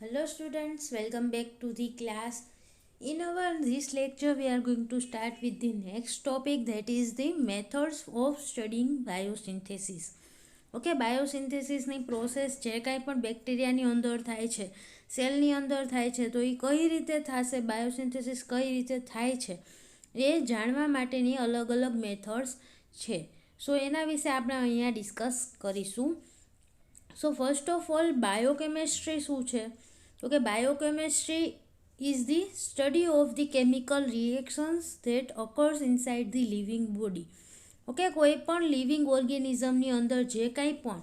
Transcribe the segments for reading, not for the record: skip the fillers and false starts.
Hello students, welcome back to the class. In our this lecture we are going to start with the next topic, that is the methods of studying biosynthesis. Okay, બાયોસિન્થેસિસની process જે કાંઈ પણ બેક્ટેરિયાની અંદર થાય છે, સેલની અંદર થાય છે, તો એ કઈ રીતે થશે, બાયોસિન્થેસિસ કઈ રીતે થાય છે એ જાણવા માટેની અલગ અલગ મેથડ્સ છે. સો એના વિશે આપણે અહીંયા ડિસ્કસ કરીશું. So first of all, biochemistry શું છે? તો કે biochemistry is the study of the chemical reactions that occurs inside the living body. Okay, કોઈ પણ લિવિંગ ઓર્ગેનિઝમની અંદર જે કાંઈ પણ,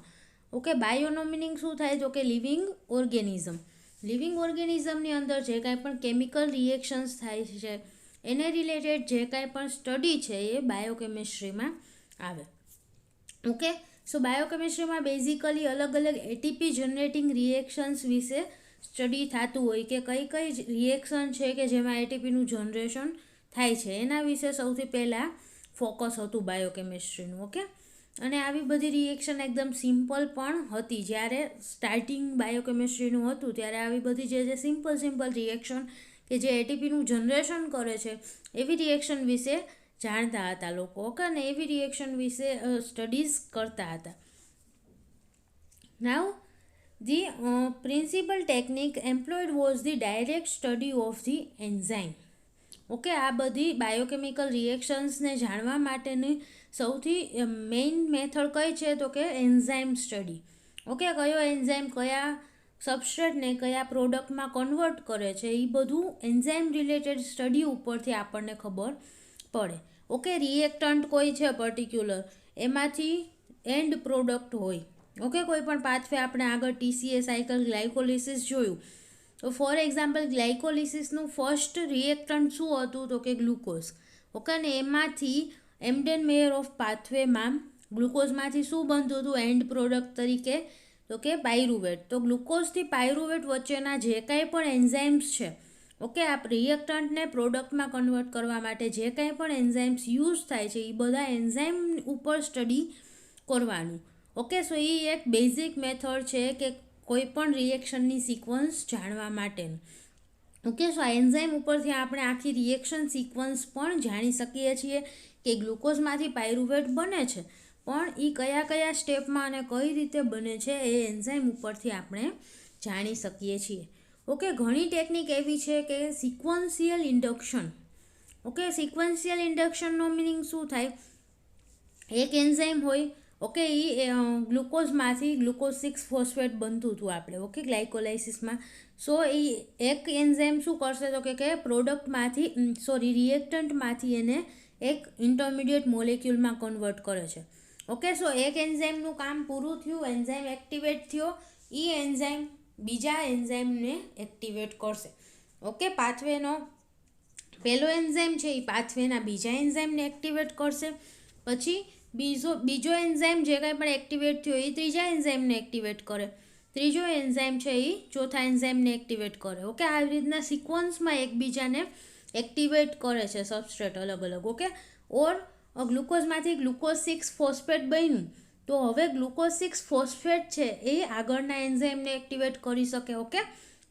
ઓકે, બાયોનો મિનિંગ શું થાય? તો કે લિવિંગ ઓર્ગેનિઝમ. લિવિંગ ઓર્ગેનિઝમની અંદર જે કાંઈ પણ કેમિકલ રિએક્શન્સ થાય છે એને રિલેટેડ જે કાંઈ પણ સ્ટડી છે એ બાયોકેમિસ્ટ્રીમાં આવે. ઓકે, સો બાયોકેમિસ્ટ્રીમાં બેઝિકલી અલગ અલગ એટીપી જનરેટિંગ રિએક્શન્સ વિશે સ્ટડી થતું હોય કે કઈ કઈ રિએક્શન છે કે જેમાં એટીપીનું જનરેશન થાય છે, એના વિશે સૌથી પહેલાં ફોકસ હતું બાયોકેમિસ્ટ્રીનું. ઓકે, અને આવી બધી રિએક્શન એકદમ સિમ્પલ પણ હતી. જ્યારે સ્ટાર્ટિંગ બાયોકેમિસ્ટ્રીનું હતું ત્યારે આવી બધી જે સિમ્પલ રિએક્શન કે જે એટીપીનું જનરેશન કરે છે એવી રિએક્શન વિશે જાણતા હતા લોકો. ઓકે, અને એવી રિએક્શન વિશે સ્ટડીઝ કરતા હતા. નાવ The principal technique employed was the direct study of the enzyme. Okay, આ બધી બાયોકેમિકલ રિએક્શન્સને જાણવા માટેની સૌથી મેઇન મેથડ કઈ છે? તો કે એન્ઝાઇમ સ્ટડી. ઓકે, કયો એન્ઝાઇમ કયા સબસ્ટ્રેટને કયા પ્રોડક્ટમાં કન્વર્ટ કરે છે એ બધું એન્ઝાઇમ રિલેટેડ સ્ટડી ઉપરથી આપણને ખબર પડે. ઓકે, રિએક્ટન્ટ કોઈ છે પર્ટિક્યુલર, એમાંથી એન્ડ પ્રોડક્ટ હોય. ઓકે, કોઈ પણ પાથવે આપણે આગળ TCA સાયકલ ગ્લાયકોલિસિસ જોયું, તો ફોર એક્ઝામ્પલ ગ્લાયકોલિસિસનું ફર્સ્ટ રિએક્ટન્ટ શું હતું? તો કે ગ્લુકોઝ. ઓકે, અને એમાંથી એમ્ડન મેયર ઓફ પાથવેમાં ગ્લુકોઝમાંથી શું બનતું હતું એન્ડ પ્રોડક્ટ તરીકે? તો કે પાયરુવેટ. તો ગ્લુકોઝથી પાયરુવેટ વચ્ચેના જે કાંઈ પણ એન્ઝાઇમ્સ છે, ઓકે, આ રિએક્ટન્ટને પ્રોડક્ટમાં કન્વર્ટ કરવા માટે જે કાંઈ પણ એન્ઝાઇમ્સ યુઝ થાય છે એ બધા એન્ઝાઇમ ઉપર સ્ટડી કરવાનું. ઓકે, સો એ એક બેઝિક મેથડ છે કે કોઈ પણ રિએક્શનની સિક્વન્સ જાણવા માટેનું. ઓકે, સો આ એન્ઝાઇમ ઉપરથી આપણે આખી રિએક્શન સિક્વન્સ પણ જાણી શકીએ છીએ કે ગ્લુકોઝમાંથી પાયરુવેટ બને છે, પણ એ કયા કયા સ્ટેપમાં અને કઈ રીતે બને છે એ એન્ઝાઇમ ઉપરથી આપણે જાણી શકીએ છીએ. ઓકે, ઘણી ટેકનિક એવી છે કે સિક્વન્શિયલ ઇન્ડક્શન. ઓકે, સિક્વન્શિયલ ઇન્ડક્શનનો મિનિંગ શું થાય? એક એન્ઝાઇમ હોય, ઓકે, એ ગ્લુકોઝમાંથી ગ્લુકોઝ 6 ફોસ્ફેટ બનતું હતું આપણે, ઓકે, ગ્લાયકોલાઇસિસમાં. સો એ એક એન્ઝાઇમ શું કરશે? તો કે પ્રોડક્ટમાંથી રિએક્ટન્ટમાંથી એને એક ઇન્ટરમીડિયેટ મોલેક્યુલમાં કન્વર્ટ કરે છે. ઓકે, સો એક એન્ઝાઇમનું કામ પૂરું થયું, એન્ઝાઇમ એક્ટિવેટ થયો, એ એન્ઝાઇમ બીજા એન્ઝાઇમને એક્ટિવેટ કરશે. ઓકે, પાથવેનો પહેલો એન્ઝાઇમ છે એ પાથવેના બીજા એન્ઝાઇમને એક્ટિવેટ કરશે, પછી બીજો એન્ઝાઇમ જે કાંઈ પણ એક્ટિવેટ થયો એ ત્રીજા એન્ઝાઇમને એક્ટિવેટ કરે, ત્રીજો એન્ઝાઇમ છે એ ચોથા એન્ઝાઇમને એક્ટિવેટ કરે. ઓકે, આવી રીતના સિક્વન્સમાં એકબીજાને એક્ટિવેટ કરે છે સબસ્ટ્રેટ અલગ અલગ. ઓકે, ઓર ગ્લુકોઝમાંથી ગ્લુકોઝ 6 ફોસ્ફેટ બન્યું, તો હવે ગ્લુકોઝ 6 ફોસ્ફેટ છે એ આગળના એન્ઝાઇમને એક્ટિવેટ કરી શકે. ઓકે,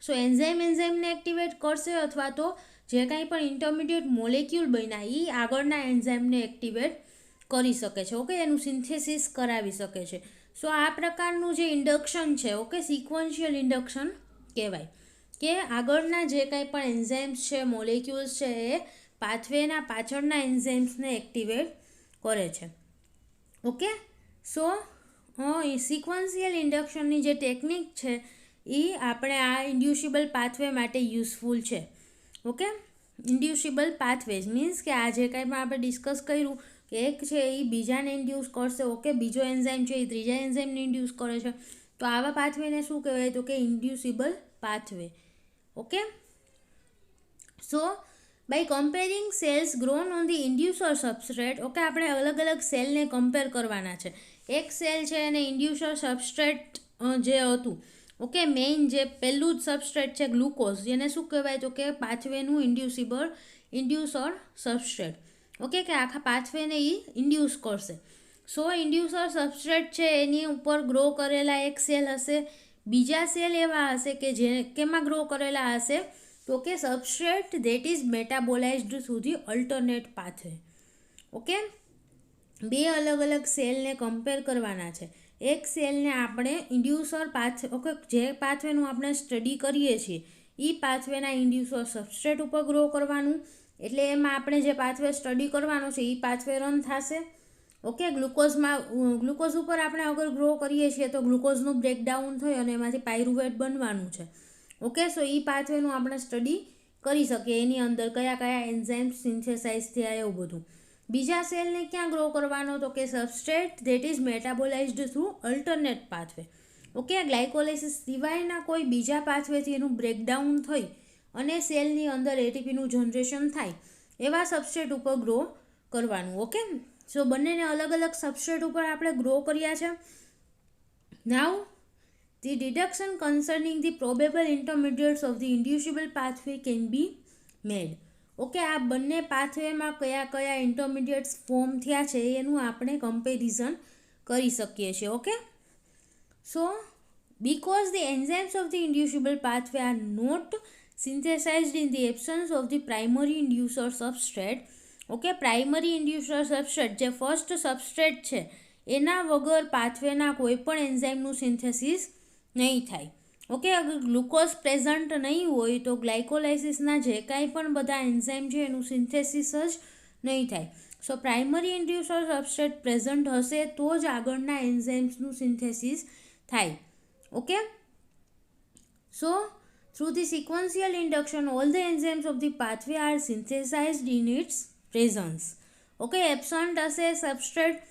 સો એન્ઝાઇમને એક્ટિવેટ કરશે અથવા તો જે કાંઈ પણ ઇન્ટરમીડિયેટ મોલેક્યુલ બન્યા એ આગળના એન્ઝાઇમને એક્ટિવેટ કરી શકે છે. ઓકે, એનું સિન્થેસિસ કરાવી શકે છે. સો આ પ્રકારનું જે ઇન્ડક્શન છે, ઓકે, સિક્વન્શિયલ ઇન્ડક્શન કહેવાય કે આગળના જે કાંઈ પણ એન્ઝાઇમ્સ છે, મોલેક્યુલ્સ છે, એ પાથવેના પાછળના એન્ઝાઇમ્સને એક્ટિવેટ કરે છે. ઓકે, સો સિક્વન્શિયલ ઇન્ડક્શનની જે ટેકનિક છે એ આપણે આ ઇન્ડ્યુસિબલ પાથવે માટે યુઝફુલ છે. ઓકે, ઇન્ડ્યુસિબલ પાથવેઝ મીન્સ કે આ જે કાંઈ પણ આપણે ડિસ્કસ કર્યું કે એક છે એ બીજાને ઇન્ડ્યુસ કરશે, ઓકે, બીજો એન્ઝાઇમ છે એ ત્રીજા એન્ઝાઇમને ઇન્ડ્યુસ કરે છે, તો આવા પાથવેને શું કહેવાય? તો કે inducible pathway. Okay, so by comparing cells grown on the inducer substrate. Okay, આપણે અલગ અલગ સેલને કમ્પેર કરવાના છે. એક સેલ છે એને ઇન્ડ્યુસર સબસ્ટ્રેટ જે હતું, ઓકે, મેઇન જે પહેલું જ સબસ્ટ્રેટ છે ગ્લુકોઝ, જેને શું કહેવાય? તો કે પાથવેનું ઇન્ડ્યુસર સબસ્ટ્રેટ. ઓકે, કે આખા પાથવેને એ ઇન્ડ્યુસ કરશે. સો ઇન્ડ્યુસર સબસ્ટ્રેટ છે એની ઉપર ગ્રો કરેલા એક સેલ હશે, બીજા સેલ એવા હશે કે જે કેમાં ગ્રો કરેલા હશે તો કે substrate that is metabolised through the alternate pathway. Okay, બે અલગ અલગ સેલને કમ્પેર કરવાના છે. એક સેલને આપણે ઇન્ડ્યુસર પાથવે, ઓકે, જે પાથવેનું આપણે સ્ટડી કરીએ છીએ એ પાથવેના ઇન્ડ્યુસર સબસ્ટ્રેટ ઉપર ગ્રો કરવાનું, એટલે એમાં આપણે જે પાથવે સ્ટડી કરવાનો છે એ પાથવે રન થશે. ઓકે, ગ્લુકોઝ ઉપર આપણે અગર ગ્રો કરીએ છીએ તો ગ્લુકોઝનું બ્રેકડાઉન થઈ અને એમાંથી પાયરુવેટ બનવાનું છે. ઓકે, સો એ પાથવેનું આપણે સ્ટડી કરી શકીએ, એની અંદર કયા કયા એન્ઝાઇમ સિન્થેસાઇઝ થયા એવું બધું. બીજા સેલને ક્યાં ગ્રો કરવાનો તો કે substrate that is metabolised through alternate pathway. Okay, glycolysis સિવાયના કોઈ બીજા પાથવેથી એનું બ્રેકડાઉન થઈ અને સેલની અંદર એટીપીનું જનરેશન થાય એવા સબસ્ટ્રેટ ઉપર ગ્રો કરવાનું. ઓકે, સો બંનેને અલગ અલગ સબસ્ટ્રેટ ઉપર આપણે ગ્રો કર્યા છે. Now the deduction concerning the probable intermediates of the inducible pathway can be made. Okay, આ બંને પાથવેમાં કયા કયા ઇન્ટરમીડિયેટ્સ ફોર્મ થયા છે એનું આપણે કમ્પેરિઝન કરી શકીએ છીએ. Okay, so because the enzymes of the inducible pathway are not synthesized in the absence of the primary inducer substrate. Okay, primary inducer substrate જે ફર્સ્ટ સબસ્ટ્રેટ છે એના વગર પાથવેના કોઈ પણ એન્ઝાઇમનું સિન્થેસિસ નહીં થાય. ઓકે, અગર ગ્લુકોઝ પ્રેઝન્ટ નહીં હોય તો ગ્લાયકોલાઇસિસના જે કાંઈ પણ બધા એન્ઝાઇમ છે એનું સિન્થેસિસ જ નહીં થાય. સો પ્રાઇમરી ઇન્ડ્યુસર સબસ્ટ્રેટ પ્રેઝન્ટ હશે તો જ આગળના એન્ઝાઇમ્સનું સિન્થેસિસ થાય. Okay, so through the sequential induction all the enzymes of the pathway are synthesized in its presence. Okay, absent હશે સબસ્ટ્રેટ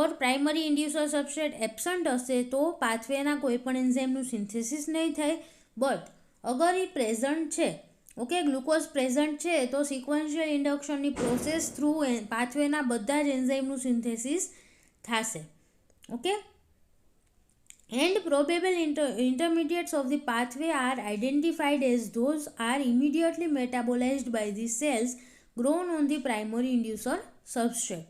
ઓર પ્રાઇમરી ઇન્ડ્યુસર સબસ્ટ્રેટ એબસન્ટ હશે તો પાથવેના કોઈ પણ એન્ઝાઇમનું સિન્થેસિસ નહીં થાય. બટ અગર એ પ્રેઝન્ટ છે, ઓકે, ગ્લુકોઝ પ્રેઝન્ટ છે તો સિક્વન્શિયલ ઇન્ડક્શનની પ્રોસેસ થ્રુ પાથવેના બધા જ એન્ઝાઇમનું સિન્થેસિસ થશે. Okay, and probable intermediates of the pathway are identified as those are immediately metabolized by the cells grown on the primary inducer substrate.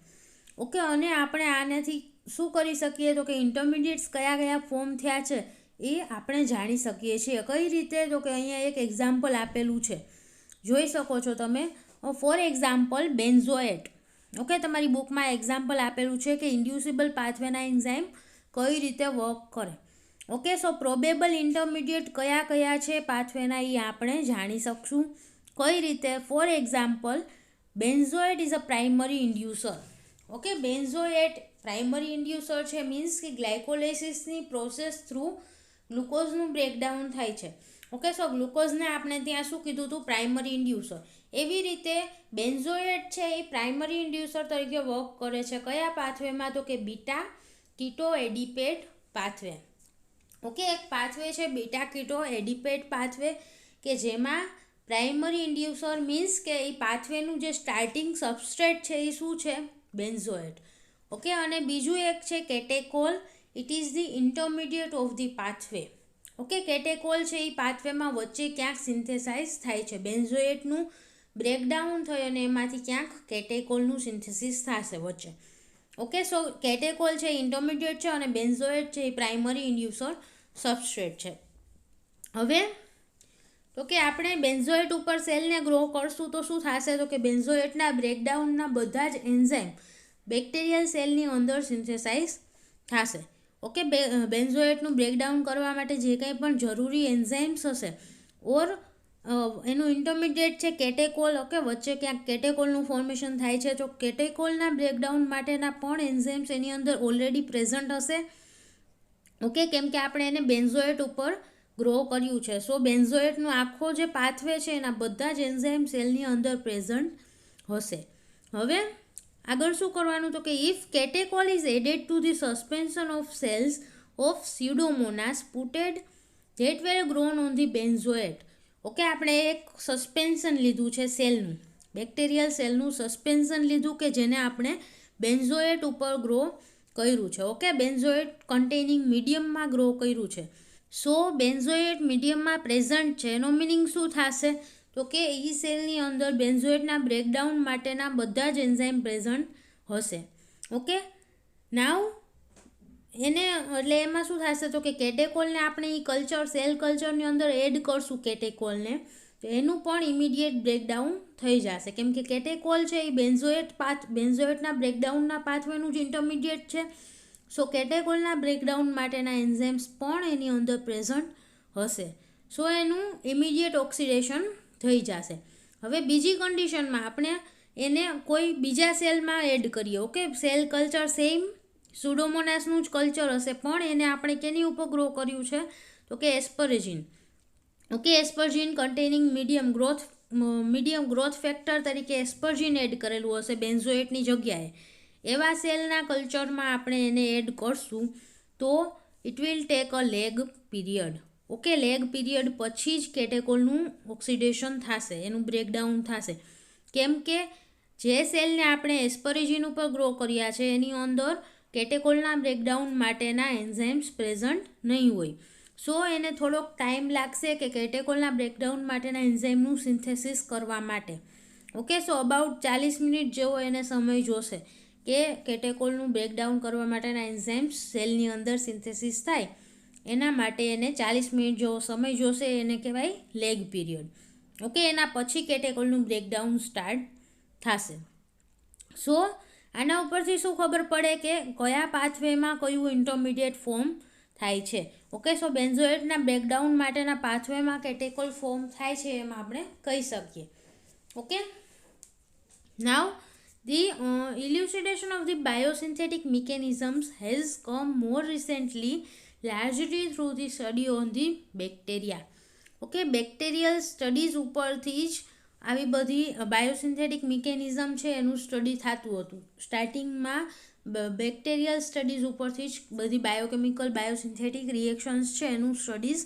Okay, અને આપણે આનાથી શું કરી શકીએ તો કે ઇન્ટરમીડિયેટ્સ કયા કયા ફોર્મ થયા છે એ આપણે જાણી શકીએ છીએ. કઈ રીતે તો કે અહીંયા એક એક્ઝામ્પલ આપેલું છે, જોઈ શકો છો તમે. Four example benzoate. ઓકે, તમારી બુકમાં એક્ઝામ્પલ આપેલું છે કે ઇન્ડ્યુસિબલ પાથવેના એન્ઝાઇમ કઈ રીતે વર્ક કરે. ઓકે, સો પ્રોબેબલ ઇન્ટરમીડિયેટ કયા કયા છે પાથવેના એ આપણે જાણી શકશું. કઈ રીતે? For example benzoate is a primary inducer. Okay, benzoate primary inducer છે, મીન્સ કે ગ્લાયકોલાઇસિસની પ્રોસેસ થ્રુ ગ્લુકોઝનું બ્રેકડાઉન થાય છે. ઓકે, સો ગ્લુકોઝને આપણે ત્યાં શું કીધું હતું? પ્રાઇમરી ઇન્ડ્યુસર. એવી રીતે બેન્ઝોએટ છે એ પ્રાઇમરી ઇન્ડ્યુસર તરીકે વર્ક કરે છે. કયા પાથવેમાં? તો કે બીટા કીટો એડિપેટ પાથવે. ઓકે, એક પાથવે છે બીટા કીટો એડિપેટ પાથવે કે જેમાં પ્રાઇમરી ઇન્ડ્યુસર મીન્સ કે એ પાથવેનું જે સ્ટાર્ટિંગ સબસ્ટ્રેટ છે એ શું છે? બેન્ઝોએટ. ઓકે, અને બીજું એક છે catechol. It is the intermediate of the pathway. Okay, catechol છે એ પાથવેમાં વચ્ચે ક્યાંક સિન્થેસાઇઝ થાય છે. બેન્ઝોએટનું બ્રેકડાઉન થઈ અને એમાંથી ક્યાંક કેટેકોલનું સિન્થેસિસ થશે વચ્ચે. ઓકે, સો કેટેકોલ છે ઇન્ટરમીડિયેટ છે અને બેન્ઝોએટ છે એ પ્રાઇમરી ઇન્ડ્યુસર સબસ્ટ્રેટ છે. હવે તો કે આપણે બેન્ઝોએટ ઉપર સેલને ગ્રો કરશું તો શું થશે? તો કે બેન્ઝોએટના બ્રેકડાઉનના બધા જ એન્ઝાઇમ બેક્ટેરિયલ સેલની અંદર સિન્થેસાઇઝ થશે. ઓકે, બેન્ઝોએટનું બ્રેકડાઉન કરવા માટે જે કંઈ પણ જરૂરી એન્ઝાઇમ્સ હશે ઓર એનું ઇન્ટરમીડિયેટ છે કેટેકોલ. ઓકે, વચ્ચે ક્યાંક કેટેકોલનું ફોર્મેશન થાય છે તો કેટેકોલના બ્રેકડાઉન માટેના પણ એન્ઝાઇમ્સ એની અંદર ઓલરેડી પ્રેઝન્ટ હશે. ઓકે, કેમ કે આપણે એને બેન્ઝોએટ ઉપર ગ્રો કર્યું છે. સો બેન્ઝોએટનો આખો જે પાથવે છે એના બધા જ એન્ઝાઇમ સેલની અંદર પ્રેઝન્ટ હશે. હવે આગળ શું કરવાનું? તો કે if catechol is added to the suspension of cells of Pseudomonas putida that were grown on the benzoate. Okay, આપણે એક સસ્પેન્શન લીધું છે સેલનું, બેક્ટેરિયલ સેલનું સસ્પેન્શન લીધું કે જેને આપણે બેન્ઝોએટ ઉપર ગ્રો કર્યું છે. ઓકે, બેન્ઝોએટ કન્ટેનિંગ મીડિયમમાં ગ્રો કર્યું છે. સો બેન્ઝોએટ મીડિયમમાં પ્રેઝન્ટ છે એનો મિનિંગ શું થશે? તો કે એ સેલની અંદર બેન્ઝોએટના બ્રેકડાઉન માટેના બધા જ એન્ઝાઇમ પ્રેઝન્ટ હશે. ઓકે, નાવ એને એટલે એમાં શું થશે તો કે કેટેકોલને આપણે એ કલ્ચર સેલ કલ્ચરની અંદર એડ કરશું કેટેકોલને, તો એનું પણ ઇમિડિયેટ બ્રેકડાઉન થઈ જશે. કેમ કે કેટેકોલ છે એ બેન્ઝોએટના બ્રેકડાઉનના પાથવેનું જ ઇન્ટરમિડિયેટ છે. સો કેટેકોલના બ્રેકડાઉન માટેના એન્ઝાઇમ્સ પણ એની અંદર પ્રેઝન્ટ હશે. સો એનું ઇમિડિયેટ ઓક્સિડેશન થઈ જશે. હવે બીજી કન્ડિશનમાં આપણે એને કોઈ બીજા સેલમાં એડ કરીએ. ઓકે, સેલ કલ્ચર સેમ સુડોમોનાસનું જ કલ્ચર હશે, પણ એને આપણે કેની ઉપર ગ્રો કર્યું છે તો કે asparagine. Okay, asparagine containing medium growth factor તરીકે એસ્પરજીન એડ કરેલું હશે બેન્ઝોએટની જગ્યાએ. એવા સેલના કલ્ચરમાં આપણે એને એડ કરશું તો it will take a lag period. Okay, lag period પછી જ કેટેકોલનું ઓક્સિડેશન થશે, એનું બ્રેકડાઉન થશે. કેમ કે જે સેલને આપણે એસ્પરેજિન ઉપર ગ્રો કર્યા છે એની અંદર કેટેકોલના બ્રેકડાઉન માટેના એન્ઝાઇમ્સ પ્રેઝન્ટ નહીં હોય. સો એને થોડોક ટાઈમ લાગશે કે કેટેકોલના બ્રેકડાઉન માટેના એન્ઝાઇમનું સિન્થેસિસ કરવા માટે. ઓકે, સો અબાઉટ 40 મિનિટ જેવો એને સમય જોશે કે કેટેકોલનું બ્રેકડાઉન કરવા માટેના એન્ઝાઇમ્સ સેલની અંદર સિન્થેસિસ થાય. એના માટે એને 40 મિનિટ જેવો સમય જોશે, એને કહેવાય લેગ પીરિયડ. ઓકે, એના પછી કેટેકોલનું બ્રેકડાઉન સ્ટાર્ટ થશે. સો આના ઉપરથી શું ખબર પડે કે કયા પાથવેમાં કયું ઇન્ટરમિડિયેટ ફોર્મ થાય છે. ઓકે, સો બેન્ઝોએટના બ્રેકડાઉન માટેના પાથવેમાં કેટેકોલ ફોર્મ થાય છે એમ આપણે કહી શકીએ. Okay, now the elucidation of the biosynthetic mechanisms has come more recently, largely through the study on the bacteria. Okay, bacterial studies ઉપરથી જ આવી બધી બાયોસિન્થેટિક મિકેનિઝમ છે એનું સ્ટડી થતું હતું. સ્ટાર્ટિંગમાં બેક્ટેરિયલ સ્ટડીઝ ઉપરથી જ બધી બાયોસિન્થેટિક રિએક્શન્સ છે એનું સ્ટડીઝ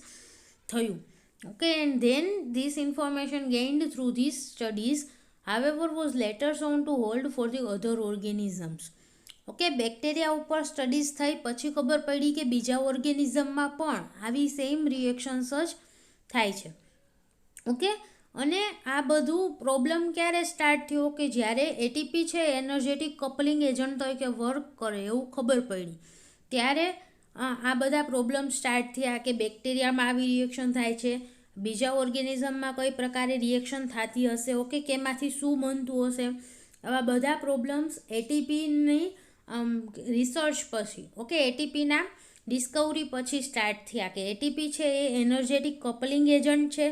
થયું. Okay, and then this information gained through this studies however was later shown to hold for the other organisms. Okay, bacteria ઉપર સ્ટડીઝ થઈ પછી ખબર પડી કે બીજા ઓર્ગેનિઝમમાં પણ આવી સેમ રિએક્શન્સ જ થાય છે. ઓકે, અને આ બધું પ્રોબ્લેમ ક્યારે સ્ટાર્ટ થયો કે જ્યારે એટીપી છે એનર્જેટિક કપલિંગ એજન્ટ તરીકે વર્ક કરે એવું ખબર પડી, ત્યારે આ બધા પ્રોબ્લેમ સ્ટાર્ટ થયા કે બેક્ટેરિયામાં આવી રિએક્શન થાય છે, બીજા ઓર્ગેનિઝમમાં કઈ પ્રકારે રિએક્શન થતી હશે. ઓકે, કે એમાંથી શું બનતું હશે. આવા બધા પ્રોબ્લેમ્સ એટીપીની રિસર્ચ પછી, ઓકે, એટીપીના ડિસ્કવરી પછી સ્ટાર્ટ થયા કે એટીપી છે એ એનર્જેટિક કપલિંગ એજન્ટ છે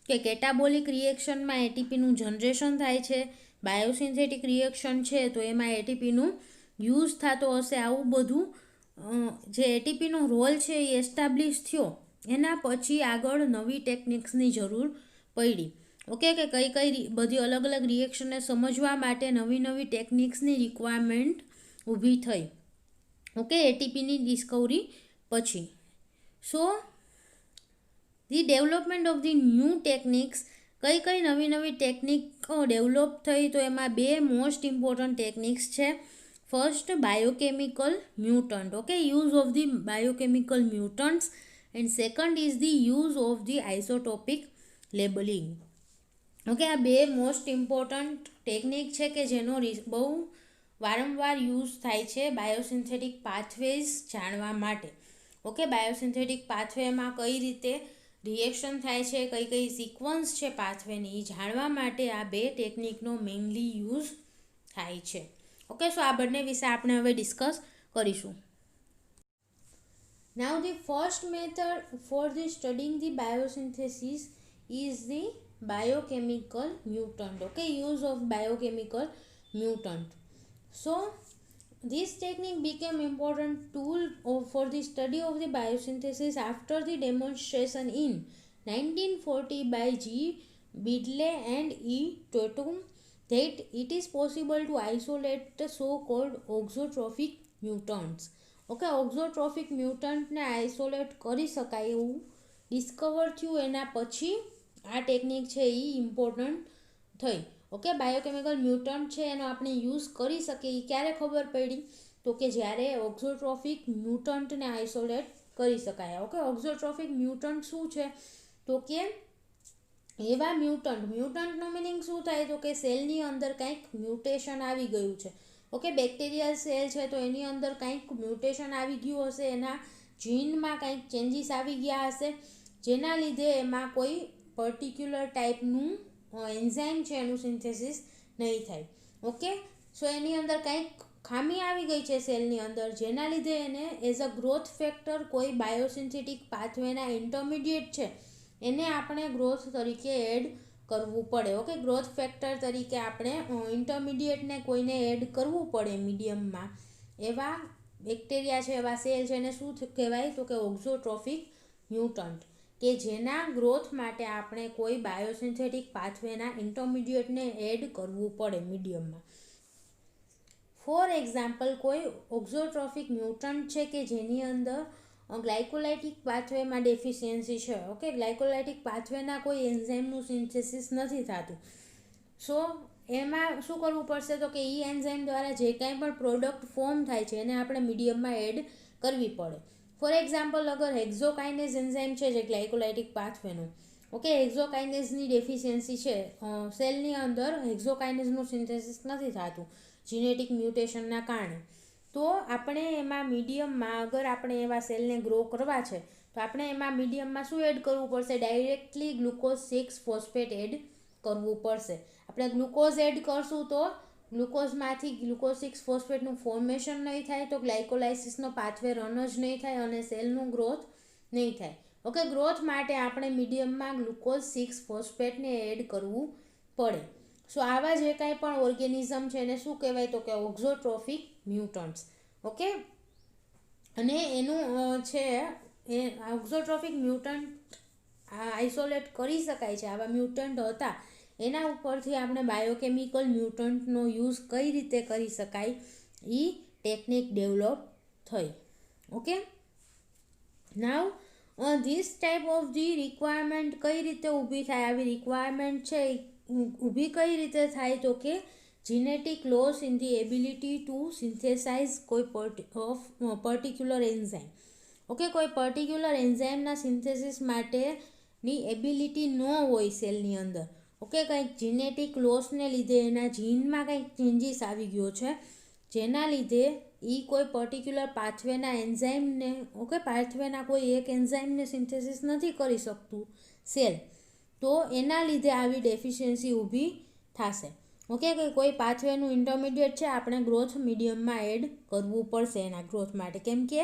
કે કેટાબોલિક રિએક્શનમાં એટીપીનું જનરેશન થાય છે, બાયોસિન્થેટિક રિએક્શન છે તો એમાં એટીપીનું યુઝ થતો હશે. આવું બધું જે એટીપીનો રોલ છે એ એસ્ટાબ્લિશ થયો. એના પછી આગળ નવી ટેકનિક્સની જરૂર પડી. ઓકે, કે કઈ બધી અલગ અલગ રિએક્શનને સમજવા માટે નવી ટેકનિક્સની રિક્વાયરમેન્ટ ઊભી થઈ. ઓકે, એટીપીની ડિસ્કવરી પછી. So the development of the new techniques, કઈ નવી ટેકનિકો ડેવલપ થઈ તો એમાં બે મોસ્ટ ઇમ્પોર્ટન્ટ ટેકનિક્સ છે. First, biochemical mutant. Okay, use of the biochemical mutants, and second is the use of the isotopic labeling. Okay, આ બે મોસ્ટ ઇમ્પોર્ટન્ટ ટેકનિક છે કે જેનો બહુ વારંવાર યુઝ થાય છે બાયોસિન્થેટિક પાથવેઝ જાણવા માટે. ઓકે, બાયોસિન્થેટિક પાથવેમાં કઈ રીતે રિએક્શન થાય છે, કઈ સિક્વન્સ છે પાથવેની, એ જાણવા માટે આ બે ટેકનિકનો મેઇનલી યુઝ થાય છે. ઓકે, સો આ બંને વિશે આપણે હવે ડિસ્કસ કરીશું. Now the first method for the studying the biosynthesis is the biochemical mutant. Okay, use of biochemical mutant. So this technique became important tool for the study of the biosynthesis after the demonstration in 1940 by G. Bidley and E. Tatum that it is possible to isolate the so-called auxotrophic mutants. Okay, auxotrophic મ્યુટન્ટને isolate કરી શકાય એવું discover થયું. એના પછી આ technique છે એ important થઈ. ઓકે, બાયોકેમિકલ મ્યુટન્ટ છે એનો આપણે યુઝ કરી શકીએ એ ક્યારે ખબર પડી તો કે જ્યારે ઓક્ઝોટ્રોફિક મ્યુટન્ટને આઇસોલેટ કરી શકાય. ઓકે, ઓક્ઝોટ્રોફિક મ્યુટન્ટ શું છે તો કે એવા મ્યુટન્ટનો મિનિંગ શું થાય તો કે સેલની અંદર કંઈક મ્યુટેશન આવી ગયું છે, ઓકે, બેક્ટેરિયલ સેલ છે તો એની અંદર કંઈક મ્યુટેશન આવી ગયું હશે, એના જીનમાં કંઈક ચેન્જીસ આવી ગયા હશે, જેના લીધે એમાં કોઈ પર્ટિક્યુલર ટાઈપનું એન્ઝાઇમ છે એનું સિન્થેસિસ નહીં થાય. ઓકે, સો એની અંદર કંઈક ખામી આવી ગઈ છે સેલની અંદર, જેના લીધે એને એઝ અ ગ્રોથ ફેક્ટર કોઈ બાયોસિન્થેટિક પાથવેના ઇન્ટરમીડિયેટ છે એને આપણે ગ્રોથ તરીકે એડ કરવું પડે. ઓકે, ગ્રોથ ફેક્ટર તરીકે આપણે ઇન્ટરમીડિયેટને કોઈને એડ કરવું પડે મીડિયમમાં. એવા બેક્ટેરિયા છે, એવા સેલ છે, એને શું કહેવાય તો કે ઓક્ઝોટ્રોફિક મ્યુટન્ટ, કે જેના ગ્રોથ માટે આપણે કોઈ બાયોસિન્થેટિક પાથવેના ઇન્ટરમીડિયેટને એડ કરવું પડે મીડિયમમાં. ફોર એક્ઝામ્પલ, કોઈ ઓક્ઝોટ્રોફિક મ્યુટન્ટ છે કે જેની અંદર ગ્લાયકોલાઇટિક પાથવેમાં ડેફિશિયન્સી છે. ઓકે, ગ્લાયકોલાઇટિક પાથવેના કોઈ એન્ઝાઇમનું સિન્થેસિસ નથી થતું. સો એમાં શું કરવું પડશે તો કે એ એન્ઝાઇમ દ્વારા જે કાંઈ પણ પ્રોડક્ટ ફોર્મ થાય છે એને આપણે મીડિયમમાં એડ કરવી પડે. ફોર એક્ઝામ્પલ, અગર હેક્ઝોકાઇનેઝ એન્ઝાઇમ છે જે ગ્લાયકોલાઇટિક પાથવેનું, ઓકે, હેક્ઝોકાઇનેઝની ડેફિશિયન્સી છે, સેલની અંદર હેક્ઝોકાઇનેઝનું સિન્થેસિસ નથી થતું જીનેટિક મ્યુટેશનના કારણે, તો આપણે એમાં મીડિયમમાં, અગર આપણે એવા સેલને ગ્રો કરવા છે તો આપણે એમાં મીડિયમમાં શું એડ કરવું પડશે? ડાયરેક્ટલી ગ્લુકોઝ 6 ફોસ્ફેટ એડ કરવું પડશે. આપણે ગ્લુકોઝ એડ કરશું તો ગ્લુકોઝમાંથી ગ્લુકોઝ 6 ફોસ્ફેટનું ફોર્મેશન નહીં થાય, તો ગ્લાયકોલાઇસિસનો પાથવે રન જ નહીં થાય અને સેલનું ગ્રોથ નહીં થાય. ઓકે, ગ્રોથ માટે આપણે મીડિયમમાં ગ્લુકોઝ 6 ફોસ્ફેટને એડ કરવું પડે. સો આવા જે કાંઈ પણ ઓર્ગેનિઝમ છે એને શું કહેવાય તો કે ઓક્ઝોટ્રોફિક મ્યુટન્ટ્સ. ઓકે, અને એનું છે એ ઓક્ઝોટ્રોફિક મ્યુટન્ટ આઇસોલેટ કરી શકાય છે. આવા મ્યુટન્ટ હતા એના ઉપરથી આપણે બાયોકેમિકલ મ્યુટન્ટનો યુઝ કઈ રીતે કરી શકાય એ ટેકનિક ડેવલપ થઈ. Okay, now this type of the requirement કઈ રીતે ઊભી થાય? આવી રિક્વાયરમેન્ટ છે ઊભી કઈ રીતે થાય તો કે genetic loss in the ability to synthesise કોઈ પર્ટિક્યુલર એન્ઝાઇમ. ઓકે, કોઈ પર્ટિક્યુલર એન્ઝાઇમના સિન્થેસિસ માટેની એબિલિટી ન હોય સેલની અંદર. ઓકે, કંઈક જીનેટિક લોસને લીધે એના જીનમાં કંઈક ચેન્જીસ આવી ગયો છે, જેના લીધે એ કોઈ પર્ટિક્યુલર પાથવેના એન્ઝાઇમને, ઓકે, પાથવેના કોઈ એક એન્ઝાઇમને સિન્થેસિસ નથી કરી શકતું સેલ, તો એના લીધે આવી ડેફિશિયન્સી ઊભી થશે. ઓકે, કે કોઈ પાથવેનું ઇન્ટરમીડિયેટ છે આપણે ગ્રોથ મીડિયમમાં એડ કરવું પડશે એના ગ્રોથ માટે, કેમ કે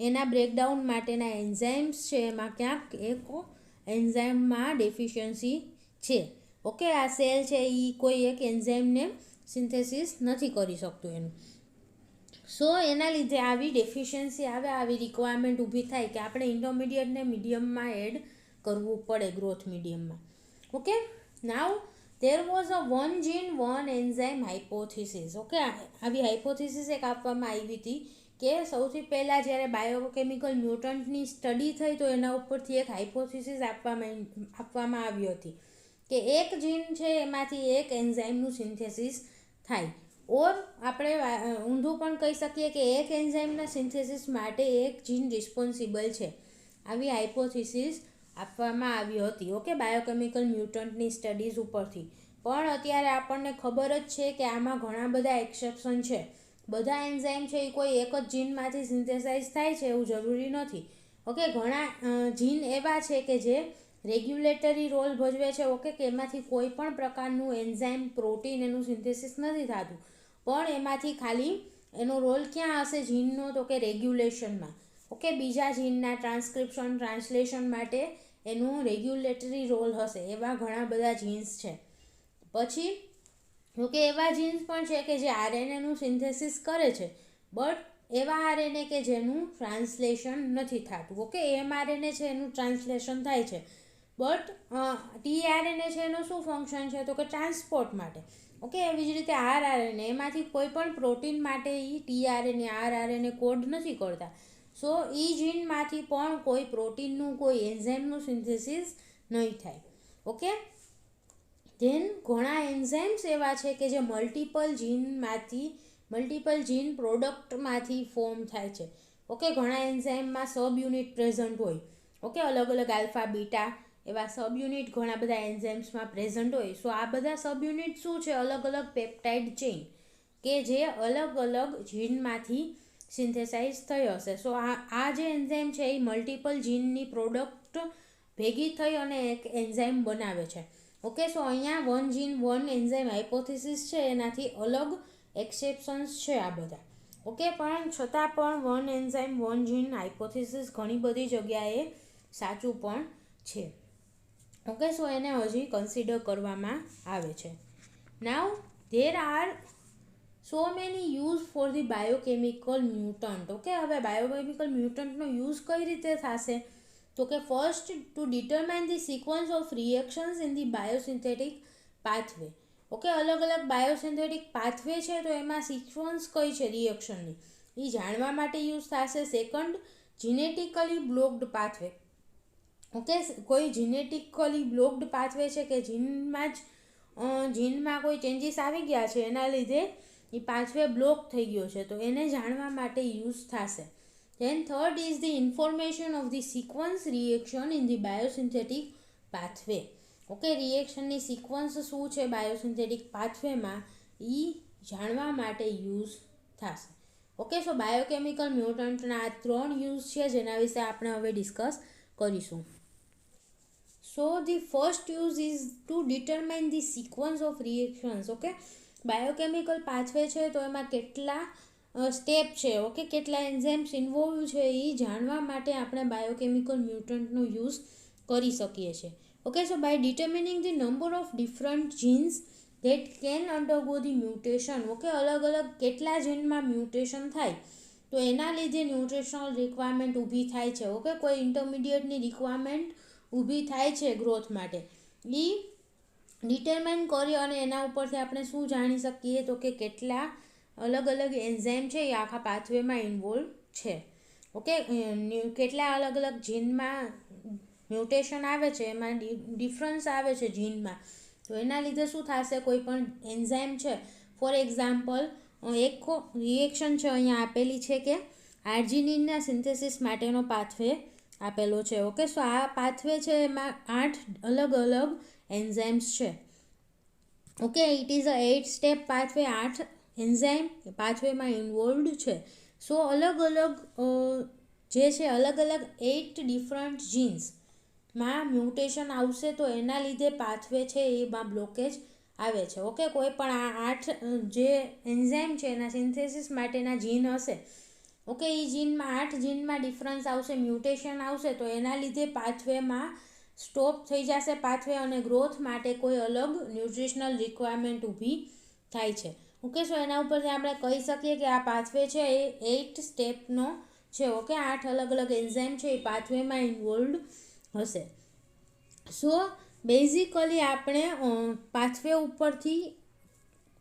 એના બ્રેકડાઉન માટેના એન્ઝાઇમ્સ છે એમાં ક્યાંક એક એન્ઝાઇમમાં ડેફિશિયન્સી છે. ઓકે, આ સેલ છે એ કોઈ એક એન્ઝાઇમને સિન્થેસિસ નથી કરી શકતું એનું. સો એના લીધે આવી ડેફિશિયન્સી આવે, આવી રિક્વાયરમેન્ટ ઊભી થાય કે આપણે ઇન્ટરમીડિયેટને મીડિયમમાં એડ કરવું પડે ગ્રોથ મીડિયમમાં. Okay, now there was a one gene one enzyme hypothesis. Okay, આવી હાઇપોથિસિસ એક આપવામાં આવી હતી કે સૌથી પહેલાં જ્યારે બાયોકેમિકલ મ્યુટન્ટની સ્ટડી થઈ તો એના ઉપરથી એક હાઇપોથિસિસ આપવામાં આવી હતી કે એક જીન છે એમાંથી એક એન્ઝાઇમનું સિન્થેસિસ થાય, ઓર આપણે ઊંધું પણ કહી શકીએ કે એક એન્ઝાઇમના સિન્થેસિસ માટે એક જીન રિસ્પોન્સિબલ છે. આવી હાઇપોથિસિસ આપવામાં આવી હતી. ઓકે, બાયોકેમિકલ મ્યુટન્ટની સ્ટડીઝ ઉપરથી. પણ અત્યારે આપણને ખબર જ છે કે આમાં ઘણા બધા એક્સેપ્શન છે. બધા એન્ઝાઇમ છે એ કોઈ એક જ જીનમાંથી સિન્થેસાઇઝ થાય છે એવું જરૂરી નથી. ઓકે, ઘણા જીન એવા છે કે જે રેગ્યુલેટરી રોલ ભજવે છે. ઓકે, કે એમાંથી કોઈ પણ પ્રકારનું એન્ઝાઇમ પ્રોટીન એનું સિન્થેસિસ નથી થતું, પણ એમાંથી ખાલી એનો રોલ ક્યાં હશે જીનનો તો કે રેગ્યુલેશનમાં. ઓકે, બીજા જીનના ટ્રાન્સક્રિપ્શન ટ્રાન્સલેશન માટે એનું રેગ્યુલેટરી રોલ હશે. એવા ઘણા બધા જીન્સ છે. પછી ઓકે, એવા જીન્સ પણ છે કે જે આરએનએનું સિન્થેસિસ કરે છે, બટ એવા આરએનએ કે જેનું ટ્રાન્સલેશન નથી થતું. ઓકે, એમઆરએનએ છે એનું ટ્રાન્સલેશન થાય છે, બટ ટીઆરએનએ છે એનું શું ફંક્શન છે તો કે ટ્રાન્સપોર્ટ માટે. ઓકે, એવી જ રીતે આરઆરએનએ એમાંથી કોઈ પણ પ્રોટીન માટે એ ટીઆરએનએ આરઆરએનએ કોડ નથી કરતા. સો એ જીનમાંથી પણ કોઈ પ્રોટીનનું કોઈ એન્ઝાઇમનું સિન્થેસિસ નહીં થાય. ઓકે, ધેન ઘણા એન્ઝાઇમ્સ એવા છે કે જે મલ્ટિપલ જીન પ્રોડક્ટમાંથી ફોર્મ થાય છે. ઓકે, ઘણા એન્ઝાઇમમાં સબ યુનિટ પ્રેઝન્ટ હોય. ઓકે, અલગ અલગ આલ્ફા બીટા એવા સબ યુનિટ ઘણા બધા એન્ઝાઇમ્સમાં પ્રેઝન્ટ હોય. સો આ બધા સબ યુનિટ શું છે? અલગ અલગ પેપ્ટાઇડ ચેઇન. કે જે અલગ અલગ જીનમાંથી સિન્થેસાઇઝ થઈ હશે. સો આ જે એન્ઝાઇમ છે એ મલ્ટિપલ જીનની પ્રોડક્ટ ભેગી થઈ અને એક એન્ઝાઇમ બનાવે છે. ઓકે, સો અહીંયા one gene one enzyme hypothesis છે, એનાથી અલગ એક્સેપ્શન્સ છે આ બધા. ઓકે, પણ છતાં પણ વન એન્ઝાઇમ વન જીન હાઇપોથિસિસ ઘણી બધી જગ્યાએ સાચું પણ છે. ઓકે, સો એને હજી કન્સિડર કરવામાં આવે છે. Now there are so many use for the biochemical mutant. Okay, હવે બાયોકેમિકલ મ્યુટન્ટનો યુઝ કઈ રીતે થશે? તો કે first to determine the sequence of reactions in the biosynthetic pathway. Okay, અલગ અલગ બાયોસિન્થેટિક પાથવે છે તો એમાં સિક્વન્સ કઈ છે રિએક્શનની એ જાણવા માટે યુઝ થશે. Second, genetically blocked pathway. Okay, કોઈ જીનેટિકલી બ્લોક્ડ પાથવે છે કે જીનમાં કોઈ ચેન્જીસ આવી ગયા છે, એના લીધે એ પાથવે બ્લોક થઈ ગયો છે, તો એને જાણવા માટે યુઝ થશે. Then third is the information of the sequence reaction in the biosynthetic pathway. Okay, રિએક્શનની સિક્વન્સ શું છે બાયોસિન્થેટિક પાથવેમાં એ જાણવા માટે યુઝ થશે. ઓકે, સો બાયોકેમિકલ મ્યુટન્ટના આ 3 યુઝ છે જેના વિશે આપણે હવે ડિસ્કસ કરીશું. So the first use is to determine the sequence of reactions. Okay, biochemical pathway છે તો એમાં કેટલા સ્ટેપ છે, ઓકે, કેટલા એન્ઝાઇમ્સ ઇન્વોલ્વ છે એ જાણવા માટે આપણે બાયોકેમિકલ મ્યુટન્ટનો યુઝ કરી શકીએ છીએ. Okay, so by determining the number of different genes that can undergo the mutation. Okay, અલગ અલગ કેટલા જીનમાં મ્યુટેશન થાય તો એના લીધે ન્યુટ્રિશનલ રિક્વાયરમેન્ટ ઊભી થાય છે. ઓકે, કોઈ ઇન્ટરમીડિયેટની રિક્વાયરમેન્ટ ઊભી થાય છે ગ્રોથ માટે, એ ડિટરમાઇન કરી અને એના ઉપરથી આપણે શું જાણી શકીએ તો કે કેટલા અલગ અલગ એન્ઝાઇમ છે એ આખા પાથવેમાં ઇન્વોલ્વ છે. ઓકે, કેટલા અલગ અલગ જીનમાં મ્યુટેશન આવે છે, એમાં ડિફરન્સ આવે છે જીનમાં, તો એના લીધે શું થશે, કોઈ પણ એન્ઝાઇમ છે, ફોર એક્ઝામ્પલ એક રિએક્શન છે અહીંયા આપેલી છે કે આર્જિનિનના સિન્થેસિસ માટેનો પાથવે આપેલો છે. ઓકે, સો આ પાથવે છે એમાં 8 અલગ અલગ એન્ઝાઇમ્સ છે. Okay, it is a 8 step pathway. 8 enzyme પાથવેમાં ઇન્વોલ્વડ છે. સો અલગ અલગ જે છે અલગ અલગ 8 ડિફરન્ટ જીન્સમાં મ્યુટેશન આવશે તો એના લીધે પાથવે છે એમાં બ્લોકેજ આવે છે. ઓકે, કોઈ પણ આ 8 જે એન્ઝાઇમ છે એના સિન્થેસિસ માટેના જીન હશે. ઓકે, એ જીનમાં 8 જીનમાં ડિફરન્સ આવશે, મ્યુટેશન આવશે તો એના લીધે પાથવેમાં સ્ટોપ થઈ જશે પાથવે અને ગ્રોથ માટે કોઈ અલગ ન્યુટ્રિશનલ રિક્વાયરમેન્ટ ઊભી થાય છે. ઓકે, સો એના ઉપરથી આપણે કહી શકીએ કે આ પાથવે છે એ 8 સ્ટેપનો છે. ઓકે, 8 અલગ અલગ એન્ઝાઇમ છે એ પાથવેમાં ઇન્વોલ્વડ હશે. સો બેઝિકલી આપણે પાથવે ઉપરથી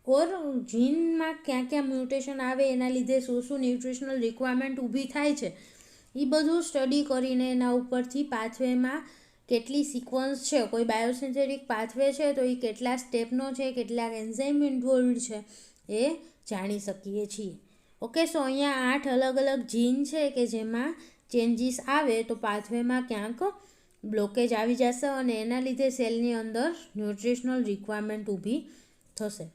ઓર જીનમાં ક્યાં ક્યાં મ્યુટેશન આવે એના લીધે શું શું ન્યુટ્રિશનલ રિક્વાયરમેન્ટ ઊભી થાય છે એ બધું સ્ટડી કરીને એના ઉપરથી પાથવેમાં કેટલી સિક્વન્સ છે, કોઈ બાયોસિન્થેટિક પાથવે છે તો એ કેટલા સ્ટેપનો છે, કેટલાક એન્ઝાઇમ ઇન્વોલ્વડ છે એ જાણી શકીએ છીએ. ઓકે, સો અહીંયા 8 અલગ અલગ જીન છે કે જેમાં ચેન્જીસ આવે તો પાથવેમાં ક્યાંક બ્લોકેજ આવી જશે અને એના લીધે સેલની અંદર ન્યુટ્રિશનલ રિક્વાયરમેન્ટ ઊભી થશે.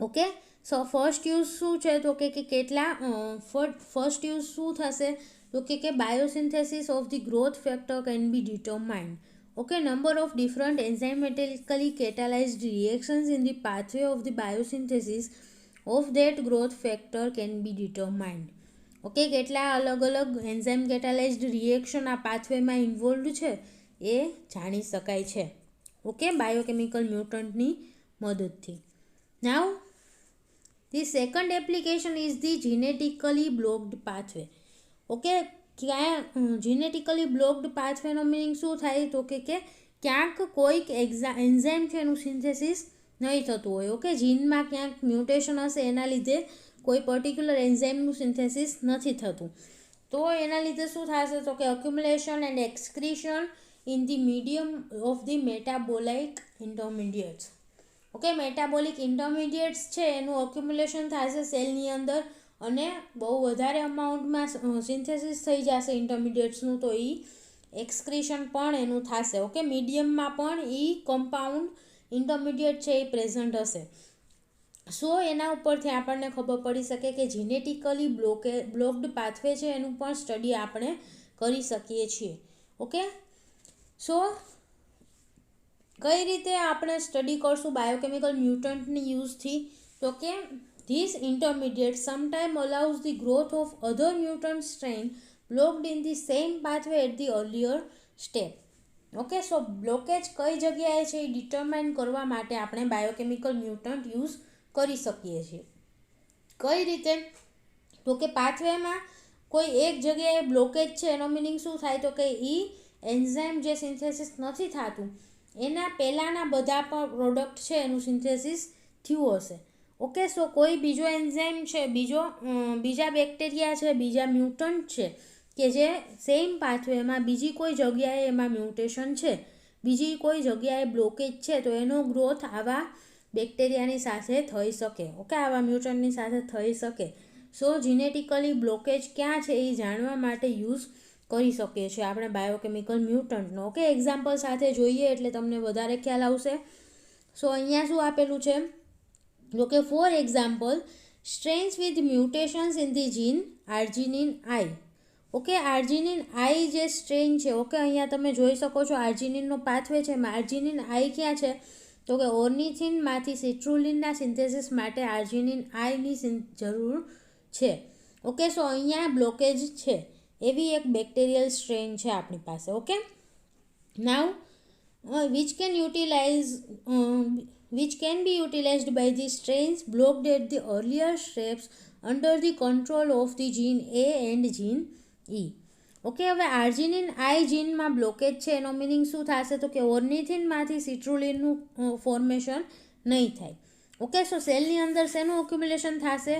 ઓકે, સો ફર્સ્ટ યુઝ શું છે તો કે કેટલા ફર્સ્ટ યુઝ શું થશે તો કે biosynthesis of the growth factor can be determined. Okay, number of different enzymatically catalyzed reactions in the pathway of the biosynthesis of that growth factor can be determined. Okay, કેટલા અલગ અલગ enzyme કેટાલાઇઝ્ડ reaction આ પાથવેમાં involved છે એ જાણી શકાય છે. Okay, biochemical મ્યુટન્ટની મદદથી. Now the second application is the genetically blocked pathway. Okay, ક્યાં જીનેટિકલી બ્લોક્ડ પાથવેનો મિનિંગ શું થાય તો કે ક્યાંક કોઈક એન્ઝાઇમ છે એનું સિન્થેસિસ નહીં થતું હોય. ઓકે, જીનમાં ક્યાંક મ્યુટેશન હશે એના લીધે કોઈ પર્ટિક્યુલર એન્ઝાઇમનું સિન્થેસિસ નથી થતું, તો એના લીધે શું થશે તો કે accumulation and excretion in the medium of the metabolic intermediates. Okay, metabolic intermediates છે એનું અક્યુમ્યુલેશન થશે સેલની અંદર અને બહુ વધારે અમાઉન્ટમાં સિન્થેસિસ થઈ જશે ઇન્ટરમીડિયેટ્સનું, તો એ એક્સક્રીશન પણ એનું થશે. ઓકે, મીડિયમમાં પણ એ કમ્પાઉન્ડ ઇન્ટરમીડિયેટ છે એ પ્રેઝન્ટ હશે. સો એના ઉપરથી આપણને ખબર પડી શકે કે જીનેટિકલી બ્લોક્ડ પાથવે છે એનું પણ સ્ટડી આપણે કરી શકીએ છીએ. ઓકે, સો કઈ રીતે આપણે સ્ટડી કરશું બાયોકેમિકલ મ્યુટન્ટની યુઝથી? તો કે this intermediate sometime allows the growth of other mutant strain blocked in the same pathway at the earlier step. Okay, so blockage કઈ જગ્યાએ છે એ ડિટરમાઇન કરવા માટે આપણે બાયોકેમિકલ મ્યુટન્ટ યુઝ કરી શકીએ છીએ. કઈ રીતે? તો કે પાથવેમાં કોઈ એક જગ્યાએ બ્લોકેજ છે એનો મિનિંગ શું થાય? તો કે એન્ઝાઇમ જે સિન્થેસિસ નથી થતું એના પહેલાંના બધા પણ પ્રોડક્ટ છે એનું સિન્થેસિસ થયું હશે. ઓકે, સો કોઈ બીજો એન્ઝાઇમ છે, બીજા બેક્ટેરિયા છે, બીજા મ્યુટન્ટ છે કે જે સેમ પાથવેમાં બીજી કોઈ જગ્યાએ એમાં મ્યુટેશન છે, બીજી કોઈ જગ્યાએ બ્લોકેજ છે, તો એનો ગ્રોથ આવા બેક્ટેરિયાની સાથે થઈ શકે. ઓકે, આવા મ્યુટન્ટની સાથે થઈ શકે. સો જીનેટિકલી બ્લોકેજ ક્યાં છે એ જાણવા માટે યુઝ કરી શકીએ છીએ આપણે બાયોકેમિકલ મ્યુટન્ટનો. ઓકે, એક્ઝામ્પલ સાથે જોઈએ એટલે તમને વધારે ખ્યાલ આવશે. સો અહીંયા શું આપેલું છે? તો કે for example strains with mutations in the gene arginine I. Okay, arginine I જે સ્ટ્રેન છે, ઓકે અહીંયા તમે જોઈ શકો છો આર્જિનિનનો પાથવે છે. આર્જિનિન આઈ ક્યાં છે? તો કે ઓર્નિથિનમાંથી સિટ્રુલિનના સિન્થેસિસ માટે આર્જિનિન આઈની જરૂર છે. ઓકે, સો અહીંયા બ્લોકેજ છે એવી એક બેક્ટેરિયલ સ્ટ્રેન છે આપણી પાસે. Okay, now which can be utilized by the strains blocked at the earlier steps under the control of the gene A and gene E. Okay, હવે આર્જિનિન આઈ જીનમાં બ્લોકેજ છે એનો મિનિંગ શું થશે? તો કે ઓર્નિથિનમાંથી સિટ્રુલિનનું ફોર્મેશન નહીં થાય. ઓકે, સો સેલની અંદર શેનું ઓક્યુમ્યુલેશન થશે?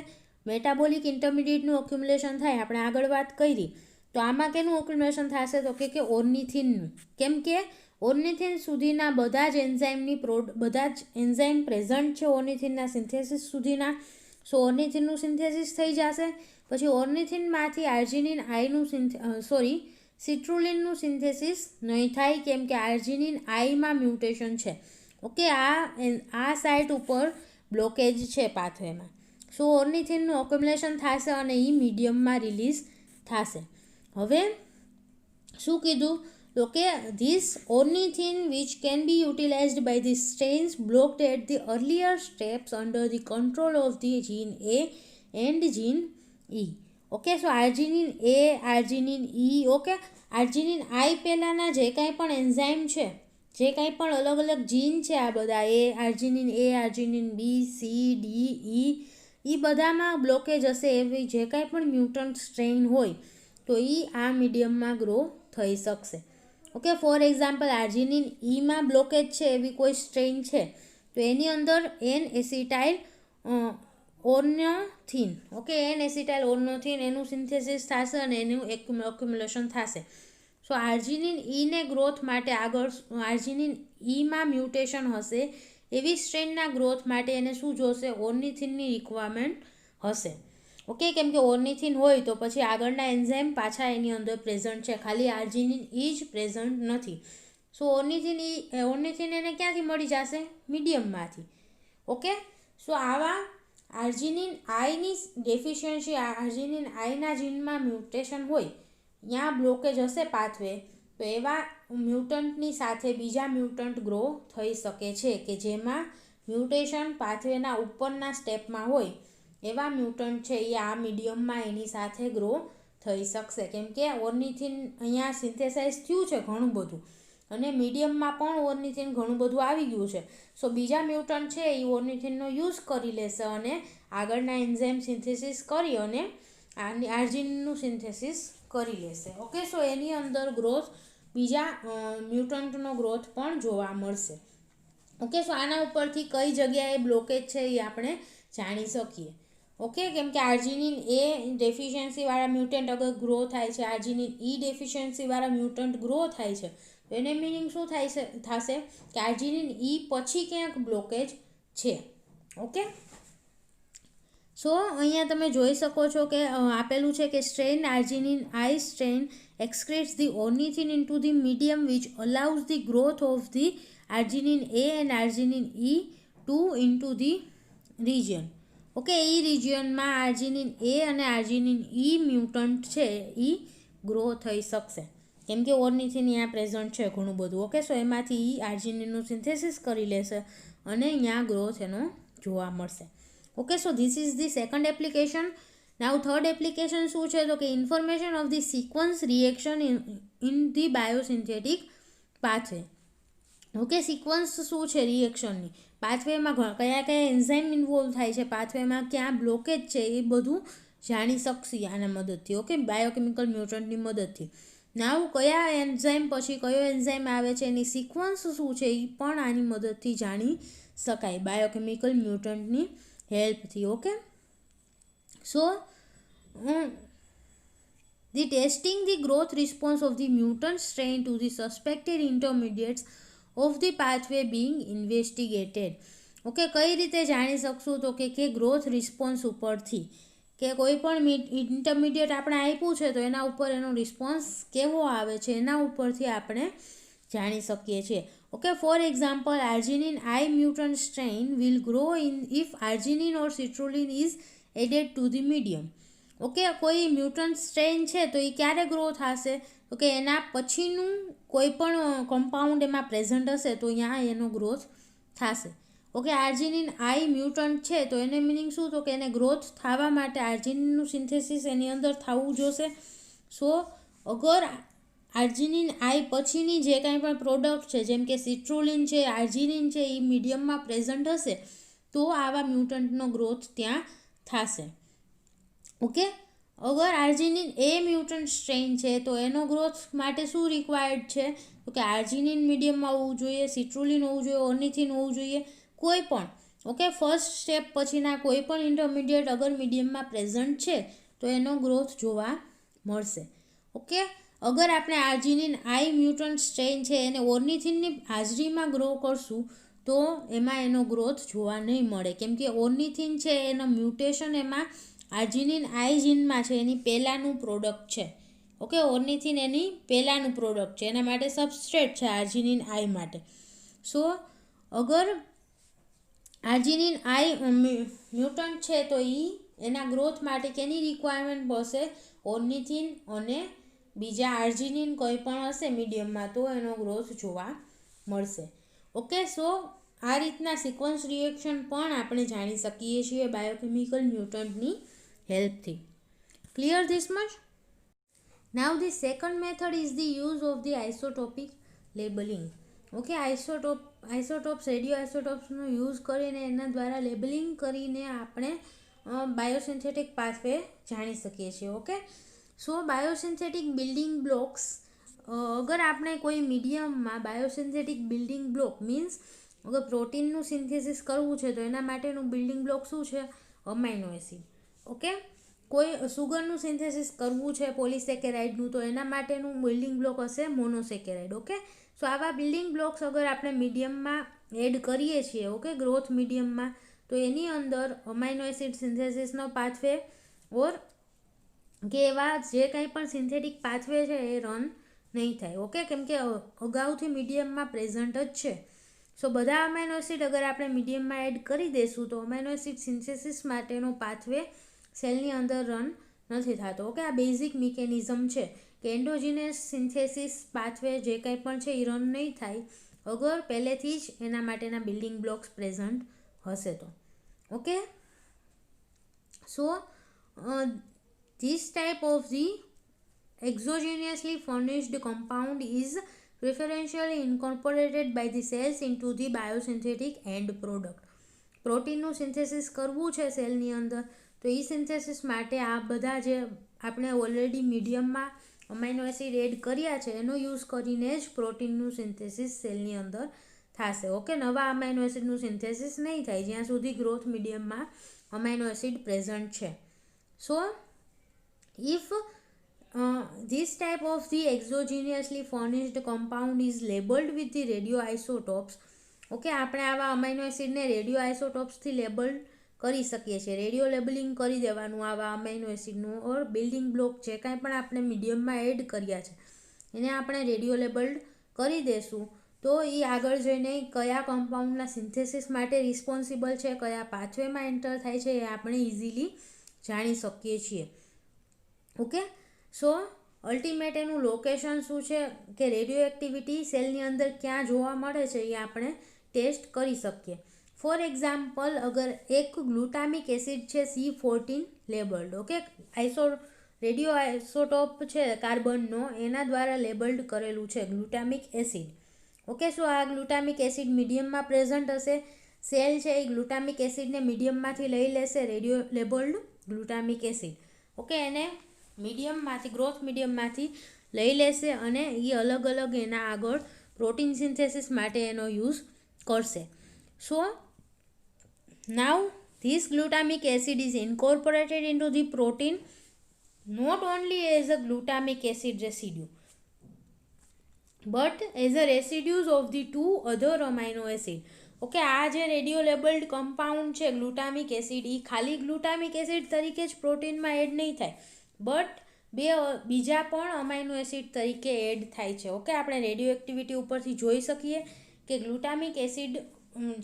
મેટાબોલિક ઇન્ટરમીડિયેટનું ઓક્યુમ્યુલેશન થાય. આપણે આગળ વાત કરી તો આમાં કેનું ઓક્યુમ્યુલેશન થશે? તો કે ઓર્નિથિનનું. કેમ કે ઓર્નિથિન સુધીના બધા જ એન્ઝાઇમ પ્રેઝન્ટ છે ઓર્નિથિનના સિન્થેસિસ સુધીના. સો ઓર્નિથિનનું સિન્થેસિસ થઈ જશે. પછી ઓર્નિથિનમાંથી આર્જિનિન આઈનું સિટ્રુલિનનું સિન્થેસિસ નહીં થાય કેમ કે આર્જિનિન આઈમાં મ્યુટેશન છે. ઓકે, આ સાઇટ ઉપર બ્લોકેજ છે પાથવેમાં. સો ઓર્નિથિનનું ઓક્યુમ્યુલેશન થશે અને એ મીડિયમમાં રિલીઝ થશે. હવે શું કીધું? તો કે this ornithine which can be utilized by the strains blocked at the earlier steps under the control of the gene A and gene E. Okay, so arginine A, arginine E, okay arginine I પહેલાંના જે કાંઈ પણ enzyme છે, જે કાંઈ પણ અલગ અલગ જીન છે, આ બધા arginine A, arginine B, C, D, ઈ, એ બધામાં બ્લોકેજ હશે. એવી જે કાંઈ પણ મ્યુટન્ટ સ્ટ્રેન હોય તો એ આ મીડિયમમાં ગ્રો થઈ શકશે. ઓકે, ફોર એક્ઝામ્પલ આર્જિનિન ઈમાં બ્લોકેજ છે એવી કોઈ સ્ટ્રેન છે તો એની અંદર N acetyl ornithine, okay N acetyl ornithine એનું સિન્થેસિસ થશે અને એનું એક્યુમ્યુલેશન થશે. સો આર્જિનિન ઈને ગ્રોથ માટે આગળ આર્જિનિન ઈમાં મ્યુટેશન હશે એવી સ્ટ્રેનના ગ્રોથ માટે એને શું જોશે? ઓર્નિથિનની રિક્વાયરમેન્ટ હશે. ઓકે, કેમ કે ઓર્નિથિન હોય તો પછી આગળના એન્ઝાઇમ પાછા એની અંદર પ્રેઝન્ટ છે, ખાલી આર્જિનિન ઈ જ પ્રેઝન્ટ નથી. સો ઓર્નિથિન એને ક્યાંથી મળી જશે? મીડિયમમાંથી. ઓકે, સો આવા આર્જિનિન આઈની ડેફિશિયન્સી, આર્જિનિન આઈના જીનમાં મ્યુટેશન હોય, ત્યાં બ્લોકેજ હશે પાથવે, તો એવા મ્યુટન્ટની સાથે બીજા મ્યુટન્ટ ગ્રો થઈ શકે છે કે જેમાં મ્યુટેશન પાથવેના ઉપરના સ્ટેપમાં હોય એવા મ્યુટન્ટ છે એ આ મીડિયમમાં એની સાથે ગ્રો થઈ શકશે. કેમ કે ઓર્નિથિન અહીંયા સિન્થેસાઇઝ થયું છે ઘણું બધું અને મીડિયમમાં પણ ઓર્નિથિન ઘણું બધું આવી ગયું છે. સો બીજા મ્યુટન્ટ છે એ ઓર્નિથિનનો યુઝ કરી લેશે અને આગળના એન્ઝાઇમ સિન્થેસિસ કરી અને આર્જિનનું સિન્થેસિસ કરી લેશે. ઓકે, સો એની અંદર ગ્રોથ બીજા મ્યુટન્ટનો ગ્રોથ પણ જોવા મળશે. ઓકે, સો આના ઉપરથી કઈ જગ્યાએ બ્લોકેજ છે એ આપણે જાણી શકીએ. ઓકે, કેમ કે આર્જિનિન એ ડેફિશિયન્સીવાળા મ્યુટન્ટ અગર ગ્રો થાય છે, આર્જિનિન ઈ ડેફિશિયન્સીવાળા મ્યુટન્ટ ગ્રો થાય છે તો એને મિનિંગ શું થશે કે આર્જિનિન ઈ પછી ક્યાંક બ્લોકેજ છે. ઓકે, સો અહીંયા તમે જોઈ શકો છો કે આપેલું છે કે strain arginine I strain excretes the ornithine into the medium which allows the growth of the arginine A and arginine E2 into the region. Okay, એ રિજિયનમાં આર્જિનિન એ અને આર્જિનિન ઈ મ્યુટન્ટ છે એ ગ્રો થઈ શકશે, કેમ કે ઓર્નિથિન અહીંયા પ્રેઝન્ટ છે ઘણું બધું. ઓકે, સો એમાંથી ઈ આર્જિનિનનું સિન્થેસિસ કરી લેશે અને અહીંયા ગ્રોથ એનો જોવા મળશે. Okay, so this is the second application. Now third application શું છે તો કે information of the sequence reaction in the biosynthetic pathway. Okay, sequence શું છે રિએક્શનની, પાથવેમાં કયા કયા એન્ઝાઇમ ઇન્વોલ્વ થાય છે, પાથવેમાં ક્યાં બ્લોકેજ છે, એ બધું જાણી શકશે આના મદદથી. ઓકે, બાયોકેમિકલ મ્યુટન્ટની મદદથી. નાવ કયા એન્ઝાઇમ પછી કયો એન્ઝાઇમ આવે છે એની સિક્વન્સ શું છે એ પણ આની મદદથી જાણી શકાય બાયોકેમિકલ મ્યુટન્ટની હેલ્પથી. Okay, so the testing the growth response of the mutant strain to the suspected intermediates of the pathway being investigated. Okay, કઈ રીતે જાણી શકશું તો કે ગ્રોથ રિસ્પોન્સ ઉપરથી, કે કોઈ પણ ઇન્ટરમીડિયેટ આપણે આપ્યું છે તો એના ઉપર એનો રિસ્પોન્સ કેવો આવે છે એના ઉપરથી આપણે જાણી શકીએ છીએ. Okay, for example arginine I mutant strain will grow in if arginine or citrulline is added to the medium. Okay, કોઈ મ્યુટન્ટ સ્ટ્રેન છે તો એ ક્યારે ગ્રો થશે તો કે એના પછીનું કોઈ પણ કમ્પાઉન્ડ એમાં પ્રેઝન્ટ હશે તો અહીંયા એનો ગ્રોથ થશે. ઓકે, આર્જિનિન આઈ મ્યુટન્ટ છે તો એને મિનિંગ શું તો કે એને ગ્રોથ થવા માટે આર્જિનિનનું સિન્થેસિસ એની અંદર થવું જોશે. સો અગર આર્જિનિન આઈ પછીની જે કાંઈ પણ પ્રોડક્ટ છે જેમ કે સિટ્રુલિન છે, આર્જિનિન છે, એ મીડિયમમાં પ્રેઝન્ટ હશે તો આવા મ્યુટન્ટનો ગ્રોથ ત્યાં થશે. ઓકે, અગર આર્જિનિન એ મ્યુટન્ટ સ્ટ્રેન છે તો એનો ગ્રોથ માટે શું રિક્વાયર્ડ છે તો કે આર્જિનિન મીડિયમમાં હોવું જોઈએ, સિટ્રુલિન હોવું જોઈએ, ઓર્નિથિન હોવું જોઈએ, કોઈ પણ. ઓકે, ફર્સ્ટ સ્ટેપ પછીના કોઈ પણ ઇન્ટરમીડિયેટ અગર મીડિયમમાં પ્રેઝન્ટ છે તો એનો ગ્રોથ જોવા મળશે. ઓકે, અગર આપણે આર્જિનિન આઈ મ્યુટન્ટ સ્ટ્રેન છે એને ઓર્નિથિનની હાજરીમાં ગ્રો કરશું તો એમાં એનો ગ્રોથ જોવા નહીં મળે, કેમ કે ઓર્નિથિન છે એનો મ્યુટેશન એમાં આર્જિનિન આઈ જીનમાં છે એની પહેલાંનું પ્રોડક્ટ છે. ઓકે, ઓર્નિથિન એની પહેલાંનું પ્રોડક્ટ છે, એના માટે સબસ્ટ્રેટ છે આર્જિનિન આઈ માટે. સો અગર આર્જિનિન આઈ મ્યુટન્ટ છે તો એના ગ્રોથ માટે કેની રિક્વાયરમેન્ટ પડશે, ઓર્નિથિન અને બીજા આર્જિનિન કોઈ પણ હશે મીડિયમમાં તો એનો ગ્રોથ જોવા મળશે. ઓકે, સો આ રીતના સિક્વન્સ રિએક્શન પણ આપણે જાણી શકીએ છીએ બાયોકેમિકલ મ્યુટન્ટની હેલ્પથી. Clear this much? Now the second method is the use of the isotopic labeling. Okay, isotopes radio આઇસોટોપ્સનો યુઝ કરીને એના દ્વારા લેબલિંગ કરીને આપણે બાયોસિન્થેટિક પાથવે જાણી શકીએ છીએ. ઓકે, સો બાયોસિન્થેટિક બિલ્ડિંગ બ્લોક્સ, અગર આપણે કોઈ મીડિયમમાં બાયોસિન્થેટિક બિલ્ડિંગ બ્લોક મીન્સ અગર પ્રોટીનનું સિન્થેસિસ કરવું છે તો એના માટેનું બિલ્ડિંગ બ્લોક શું છે, અમાઇનો એસિડ. ઓકે, કોઈ સુગરનું સિન્થેસિસ કરવું છે પોલિસેકેરાઇડનું તો એના માટેનું બિલ્ડિંગ બ્લોક હશે મોનોસેકેરાઇડ. ઓકે, સો આવા બિલ્ડિંગ બ્લોક્સ અગર આપણે મીડિયમમાં એડ કરીએ છીએ, ઓકે, ગ્રોથ મીડિયમમાં, તો એની અંદર અમાઇનો એસિડ સિન્થેસિસનો પાથવે ઓર કે એવા જે કંઈ પણ સિન્થેટિક પાથવે છે એ રન નહીં થાય. ઓકે, કેમ કે અગાઉથી મીડિયમમાં પ્રેઝન્ટ જ છે. સો બધા અમાઇનો એસિડ અગર આપણે મીડિયમમાં એડ કરી દઈશું તો અમાઇનો એસિડ સિન્થેસિસ માટેનો પાથવે સેલની અંદર રન નથી થતો. ઓકે, આ બેઝિક મિકેનિઝમ છે કે એન્ડોજીનસ સિન્થેસિસ પાથવે જે કંઈ પણ છે એ રન નહીં થાય અગર પહેલેથી જ એના માટેના બિલ્ડિંગ બ્લોક્સ પ્રેઝન્ટ હશે તો. Okay, so this type of the exogenously furnished compound is preferentially incorporated by the cells into the biosynthetic end product. પ્રોટીનનું સિન્થેસિસ કરવું છે સેલની અંદર તો એ સિન્થેસિસ માટે આ બધા જે આપણે ઓલરેડી મીડિયમમાં અમાઇનો એસિડ એડ કર્યા છે એનો યુઝ કરીને જ પ્રોટીનનું સિન્થેસિસ સેલની અંદર થશે. ઓકે, નવા અમાઇનો એસિડનું સિન્થેસિસ નહીં થાય જ્યાં સુધી ગ્રોથ મીડિયમમાં અમાઇનો એસિડ પ્રેઝન્ટ છે. સો if this type of the exogenously furnished compound is labeled with the radioisotopes. Okay, આપણે આવા અમાઇનો એસિડને રેડિયો આઇસોટોપ્સથી લેબલ કરી શકીએ છીએ. રેડિયો લેબલિંગ કરી દેવાનું આવા અમાઇનો એસિડનું ઓર બિલ્ડિંગ બ્લોક જે કાંઈ પણ આપણે મીડિયમમાં એડ કર્યા છે એને આપણે રેડિયો લેબલ્ડ કરી દેશું તો એ આગળ જઈને કયા કમ્પાઉન્ડના સિન્થેસિસ માટે રિસ્પોન્સિબલ છે, કયા પાથવેમાં એન્ટર થાય છે, એ આપણે ઇઝીલી જાણી શકીએ છીએ. ઓકે, સો અલ્ટિમેટ એનું લોકેશન શું છે કે રેડિયો એક્ટિવિટી સેલની અંદર ક્યાં જોવા મળે છે એ આપણે ટેસ્ટ કરી શકીએ. ફોર એક્ઝામ્પલ, અગર એક ગ્લુટામિક એસિડ છે C14 labelled, okay, radio isotope છે કાર્બનનો, એના દ્વારા લેબલ્ડ કરેલું છે ગ્લુટામિક એસિડ. ઓકે, સો આ ગ્લુટામિક એસિડ મીડિયમમાં પ્રેઝન્ટ હશે. સેલ છે એ ગ્લુટામિક એસિડને મીડિયમમાંથી લઈ લેશે, radio labelled glutamic acid. Okay, એને મીડિયમમાંથી, ગ્રોથ મીડિયમમાંથી લઈ લેશે અને એ અલગ અલગ એના આગળ પ્રોટીન સિન્થેસિસ માટે એનો યુઝ કરશે. So now this glutamic acid is incorporated into the protein not only as a glutamic acid residue but as a residues of the two other amino acid. Okay, આ જે radio labelled compound છે glutamic acid, એ ખાલી glutamic acid તરીકે જ પ્રોટીનમાં add નહીં થાય, but બીજા પણ અમાઇનો એસિડ તરીકે એડ થાય છે. ઓકે, આપણે રેડિયો એક્ટિવિટી ઉપરથી જોઈ શકીએ કે ગ્લુટામિક એસિડ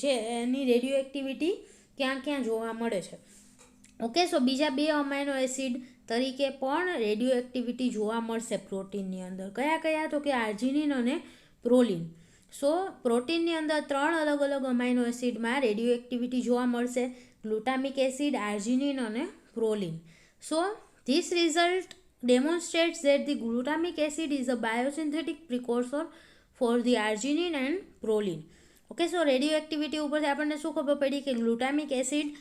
જે એની રેડિયો એક્ટિવિટી ક્યાં ક્યાં જોવા મળે છે. ઓકે, સો બીજા 2 અમાઇનો એસિડ તરીકે પણ રેડિયો એક્ટિવિટી જોવા મળશે પ્રોટીનની અંદર. કયા કયા? તો કે આર્જિનિન અને પ્રોલિન. સો પ્રોટીનની અંદર 3 અલગ અલગ અમાઇનો એસિડમાં રેડિયો એક્ટિવિટી જોવા મળશે: ગ્લુટામિક એસિડ, આર્જિનિન અને proline. So this result demonstrates that the glutamic acid is a biosynthetic precursor for the arginine and proline. Okay, so radio activity ઉપરથી આપણને શું ખબર પડી કે glutamic acid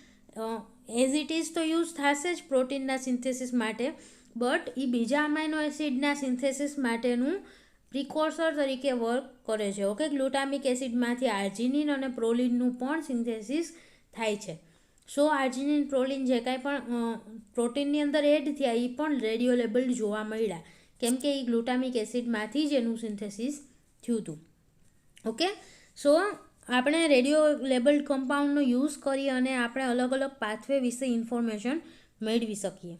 as it is તો યુઝ થશે જ પ્રોટીનના સિન્થેસિસ માટે, બટ એ બીજા અમાઇનો એસિડના સિન્થેસિસ માટેનું પ્રિકોર્સર તરીકે વર્ક કરે છે. ઓકે, ગ્લુટામિક એસિડમાંથી આર્જિનિન અને પ્રોલિનનું પણ સિન્થેસિસ થાય છે. સો આર્જિનિન, પ્રોલિન જે કાંઈ પણ પ્રોટીનની અંદર એડ થયા એ પણ રેડિયો લેબલ્ડ જોવા મળ્યા, કેમ કે એ ગ્લુટામિક એસિડમાંથી જ એનું સિન્થેસિસ થયું હતું. ઓકે, સો આપણે રેડિયો લેબલ્ડ કમ્પાઉન્ડનો યુઝ કરી અને આપણે અલગ અલગ પાથવે વિશે ઇન્ફોર્મેશન મેળવી શકીએ.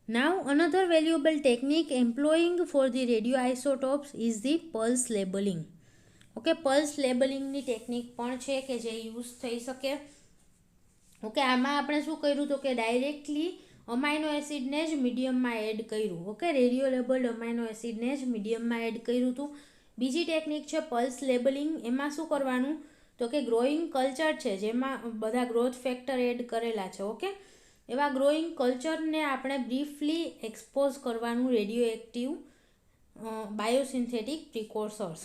Now another valuable technique employing for the radio isotopes is the pulse labeling. Okay, pulse લેબલિંગની ટેકનિક પણ છે કે જે યુઝ થઈ શકે. ઓકે, આમાં આપણે શું કર્યું તો કે ડાયરેક્ટલી અમાઇનો એસિડને જ મીડિયમમાં એડ કર્યું. ઓકે, રેડિયો લેબલ્ડ અમાઇનો એસિડને જ મીડિયમમાં એડ કર્યું હતું. બીજી ટેકનિક છે પલ્સ લેબલિંગ. એમાં શું કરવાનું તો કે ગ્રોઈંગ કલ્ચર છે જેમાં બધા ગ્રોથ ફેક્ટર એડ કરેલા છે. ઓકે, એવા ગ્રોઈંગ કલ્ચરને આપણે બ્રીફલી એક્સપોઝ કરવાનું રેડિયો એક્ટિવ બાયોસિન્થેટિક પ્રિકોર્સર્સ.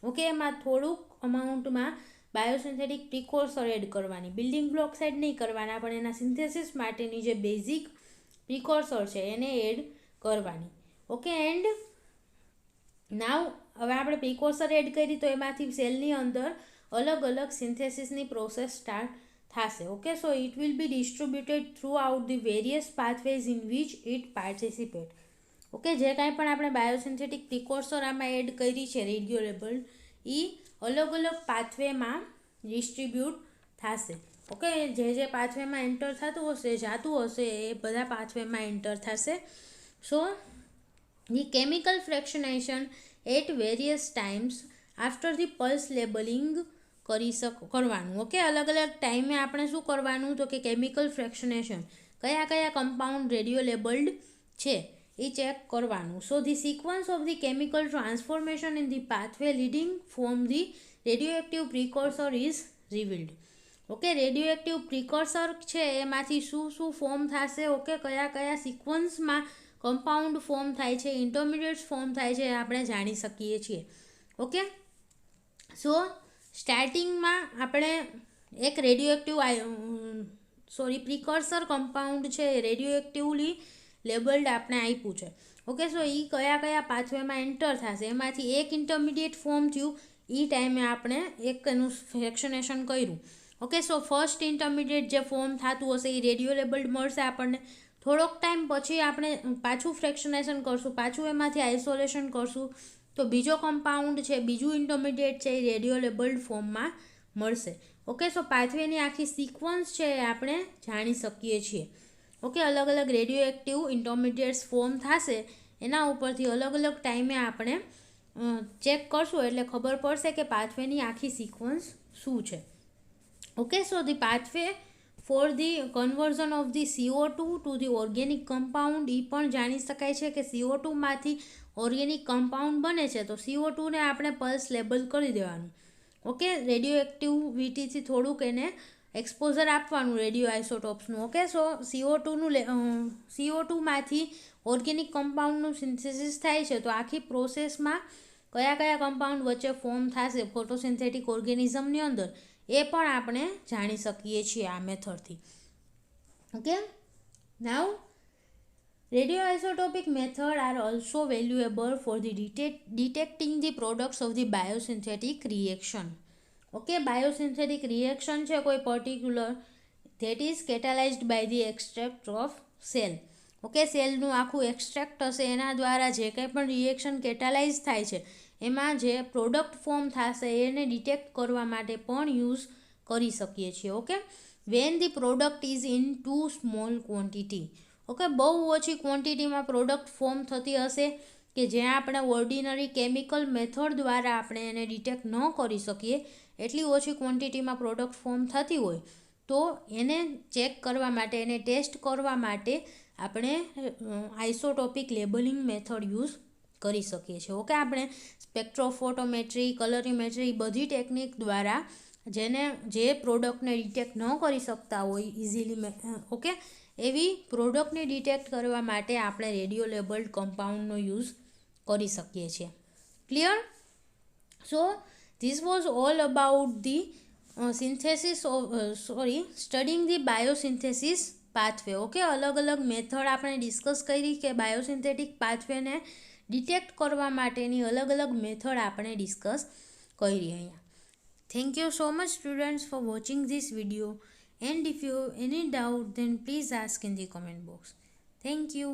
ઓકે, એમાં થોડુંક અમાઉન્ટમાં બાયોસિન્થેટિક પ્રિકોર્સર એડ કરવાની, બિલ્ડિંગ બ્લોક્સ એડ નહીં કરવાના, પણ એના સિન્થેસિસ માટેની જે બેઝિક પ્રિકોર્સર છે એને એડ કરવાની. ઓકે, એન્ડ નાવ હવે આપણે પ્રિકોર્સર એડ કરી તો એમાંથી સેલની અંદર અલગ અલગ સિન્થેસિસની પ્રોસેસ સ્ટાર્ટ થશે. Okay, so it will be distributed through out the various pathways in which it participate. Okay, જે કાંઈ પણ આપણે બાયોસિન્થેટિક પ્રિકોર્સર આમાં એડ કરી છે રેડિયો લેબલ્ડ, એ અલગ અલગ પાથવેમાં ડિસ્ટ્રીબ્યુટ થશે. ઓકે, જે પાથવેમાં એન્ટર થતું હશે એ બધા પાથવેમાં એન્ટર થશે. So the chemical fractionation at various times after the pulse labeling કરવાનું. ઓકે, અલગ અલગ ટાઈમે આપણે શું કરવાનું તો કે કેમિકલ ફ્રેક્શનેશન કયા કયા કમ્પાઉન્ડ રેડિયો લેબલ્ડ છે એ ચેક કરવાનું. So the sequence of the chemical transformation in the pathway leading from the radioactive precursor is revealed. Okay, radioactive precursor છે એમાંથી શું શું ફોર્મ થશે, ઓકે, કયા કયા સિક્વન્સમાં કમ્પાઉન્ડ ફોર્મ થાય છે, ઇન્ટરમિડિયેટ્સ ફોર્મ થાય છે, આપણે જાણી શકીએ છીએ. ઓકે, સો સ્ટાર્ટિંગમાં આપણે એક રેડિયો એક્ટિવ પ્રિકોર્સર કમ્પાઉન્ડ છે રેડિયો એક્ટિવલી લેબલ્ડ આપણે આપ્યું છે. ઓકે, સો એ કયા કયા પાથવેમાં એન્ટર થશે એમાંથી એક ઇન્ટરમિડિયેટ ફોર્મ થયું, એ ટાઈમે આપણે એક એનું ફ્રેક્શનેશન કર્યું. ઓકે, સો ફર્સ્ટ ઇન્ટરમિડિયેટ જે ફોર્મ થતું હશે એ રેડિયો લેબલ્ડ મળશે આપણને. થોડોક ટાઈમ પછી આપણે પાછું ફ્રેક્શનેશન કરશું, પાછું એમાંથી આઇસોલેશન કરશું, તો બીજો કમ્પાઉન્ડ છે, બીજું ઇન્ટરમિડિયેટ છે એ રેડિયો લેબલ્ડ ફોર્મમાં મળશે. ઓકે, સો પાથવેની આખી સિક્વન્સ છે એ આપણે જાણી શકીએ છીએ. ઓકે, અલગ અલગ રેડિયો એક્ટિવ ઇન્ટરમિડિયેટ્સ ફોર્મ થશે, એના ઉપરથી અલગ અલગ ટાઈમે આપણે ચેક કરશું એટલે ખબર પડશે કે પાથવેની આખી સિક્વન્સ શું છે. Okay, so the pathway for the conversion of the CO2 to the organic compound, એ પણ જાણી શકાય છે કે CO2 માંથી ઓર્ગેનિક કમ્પાઉન્ડ બને છે તો CO2 ને આપણે પલ્સ લેબલ કરી દેવાનું. ઓકે, રેડિયો એક્ટિવિટીથી થોડુંક એને એક્સપોઝર આપવાનું રેડિયો આઇસોટોપ્સનું. ઓકે, સો CO2 માંથી ઓર્ગેનિક કમ્પાઉન્ડનું સિન્થેસિસ થાય છે તો આખી પ્રોસેસમાં કયા કયા કમ્પાઉન્ડ વચ્ચે ફોર્મ થશે ફોટોસિન્થેટિક ઓર્ગેનિઝમની અંદર એ પણ આપણે જાણી શકીએ છીએ આ મેથડથી. Okay, now radioisotopic method are also valuable for the detecting the products of the biosynthetic reaction. Okay, biosynthetic reaction છે કોઈ particular that is catalyzed by the extract of cell. Okay, સેલનું આખું એક્સટ્રેક્ટ હશે એના દ્વારા જે કંઈ પણ રિએક્શન કેટાલાઇઝ થાય છે એમાં જે પ્રોડક્ટ ફોર્મ થશે એને ડિટેક્ટ કરવા માટે પણ યુઝ કરી શકીએ છીએ. Okay, when the product is in too small quantity. Okay, બહુ ઓછી ક્વોન્ટિટીમાં પ્રોડક્ટ ફોર્મ થતી હશે કે જ્યાં આપણે ઓર્ડિનરી કેમિકલ મેથડ દ્વારા આપણે એને ડિટેક્ટ ન કરી શકીએ, એટલી ઓછી ક્વોન્ટિટીમાં પ્રોડક્ટ ફોર્મ થતી હોય તો એને ચેક કરવા માટે, એને ટેસ્ટ કરવા માટે આપણે આઇસોટોપિક લેબલિંગ મેથડ યુઝ કરી શકીએ છીએ. ઓકે, આપણે સ્પેક્ટ્રોફોટોમેટ્રી, કલરીમેટ્રી બધી ટેકનિક દ્વારા જે પ્રોડક્ટને ડિટેક્ટ ન કરી શકતા હોય ઇઝીલી, ઓકે, એવી પ્રોડક્ટને ડિટેક્ટ કરવા માટે આપણે રેડિયો લેબલ્ડ કમ્પાઉન્ડનો યુઝ કરી શકીએ છીએ. Clear? So this was all about the studying the biosynthesis pathway. Okay, અલગ અલગ મેથડ આપણે ડિસ્કસ કરી કે બાયોસિન્થેટિક પાથવેને ડિટેક્ટ કરવા માટેની અલગ અલગ મેથડ આપણે ડિસ્કસ કરી અહીંયા. Thank you so much students for watching this video, and if you have any doubt then please ask in the comment box. Thank you.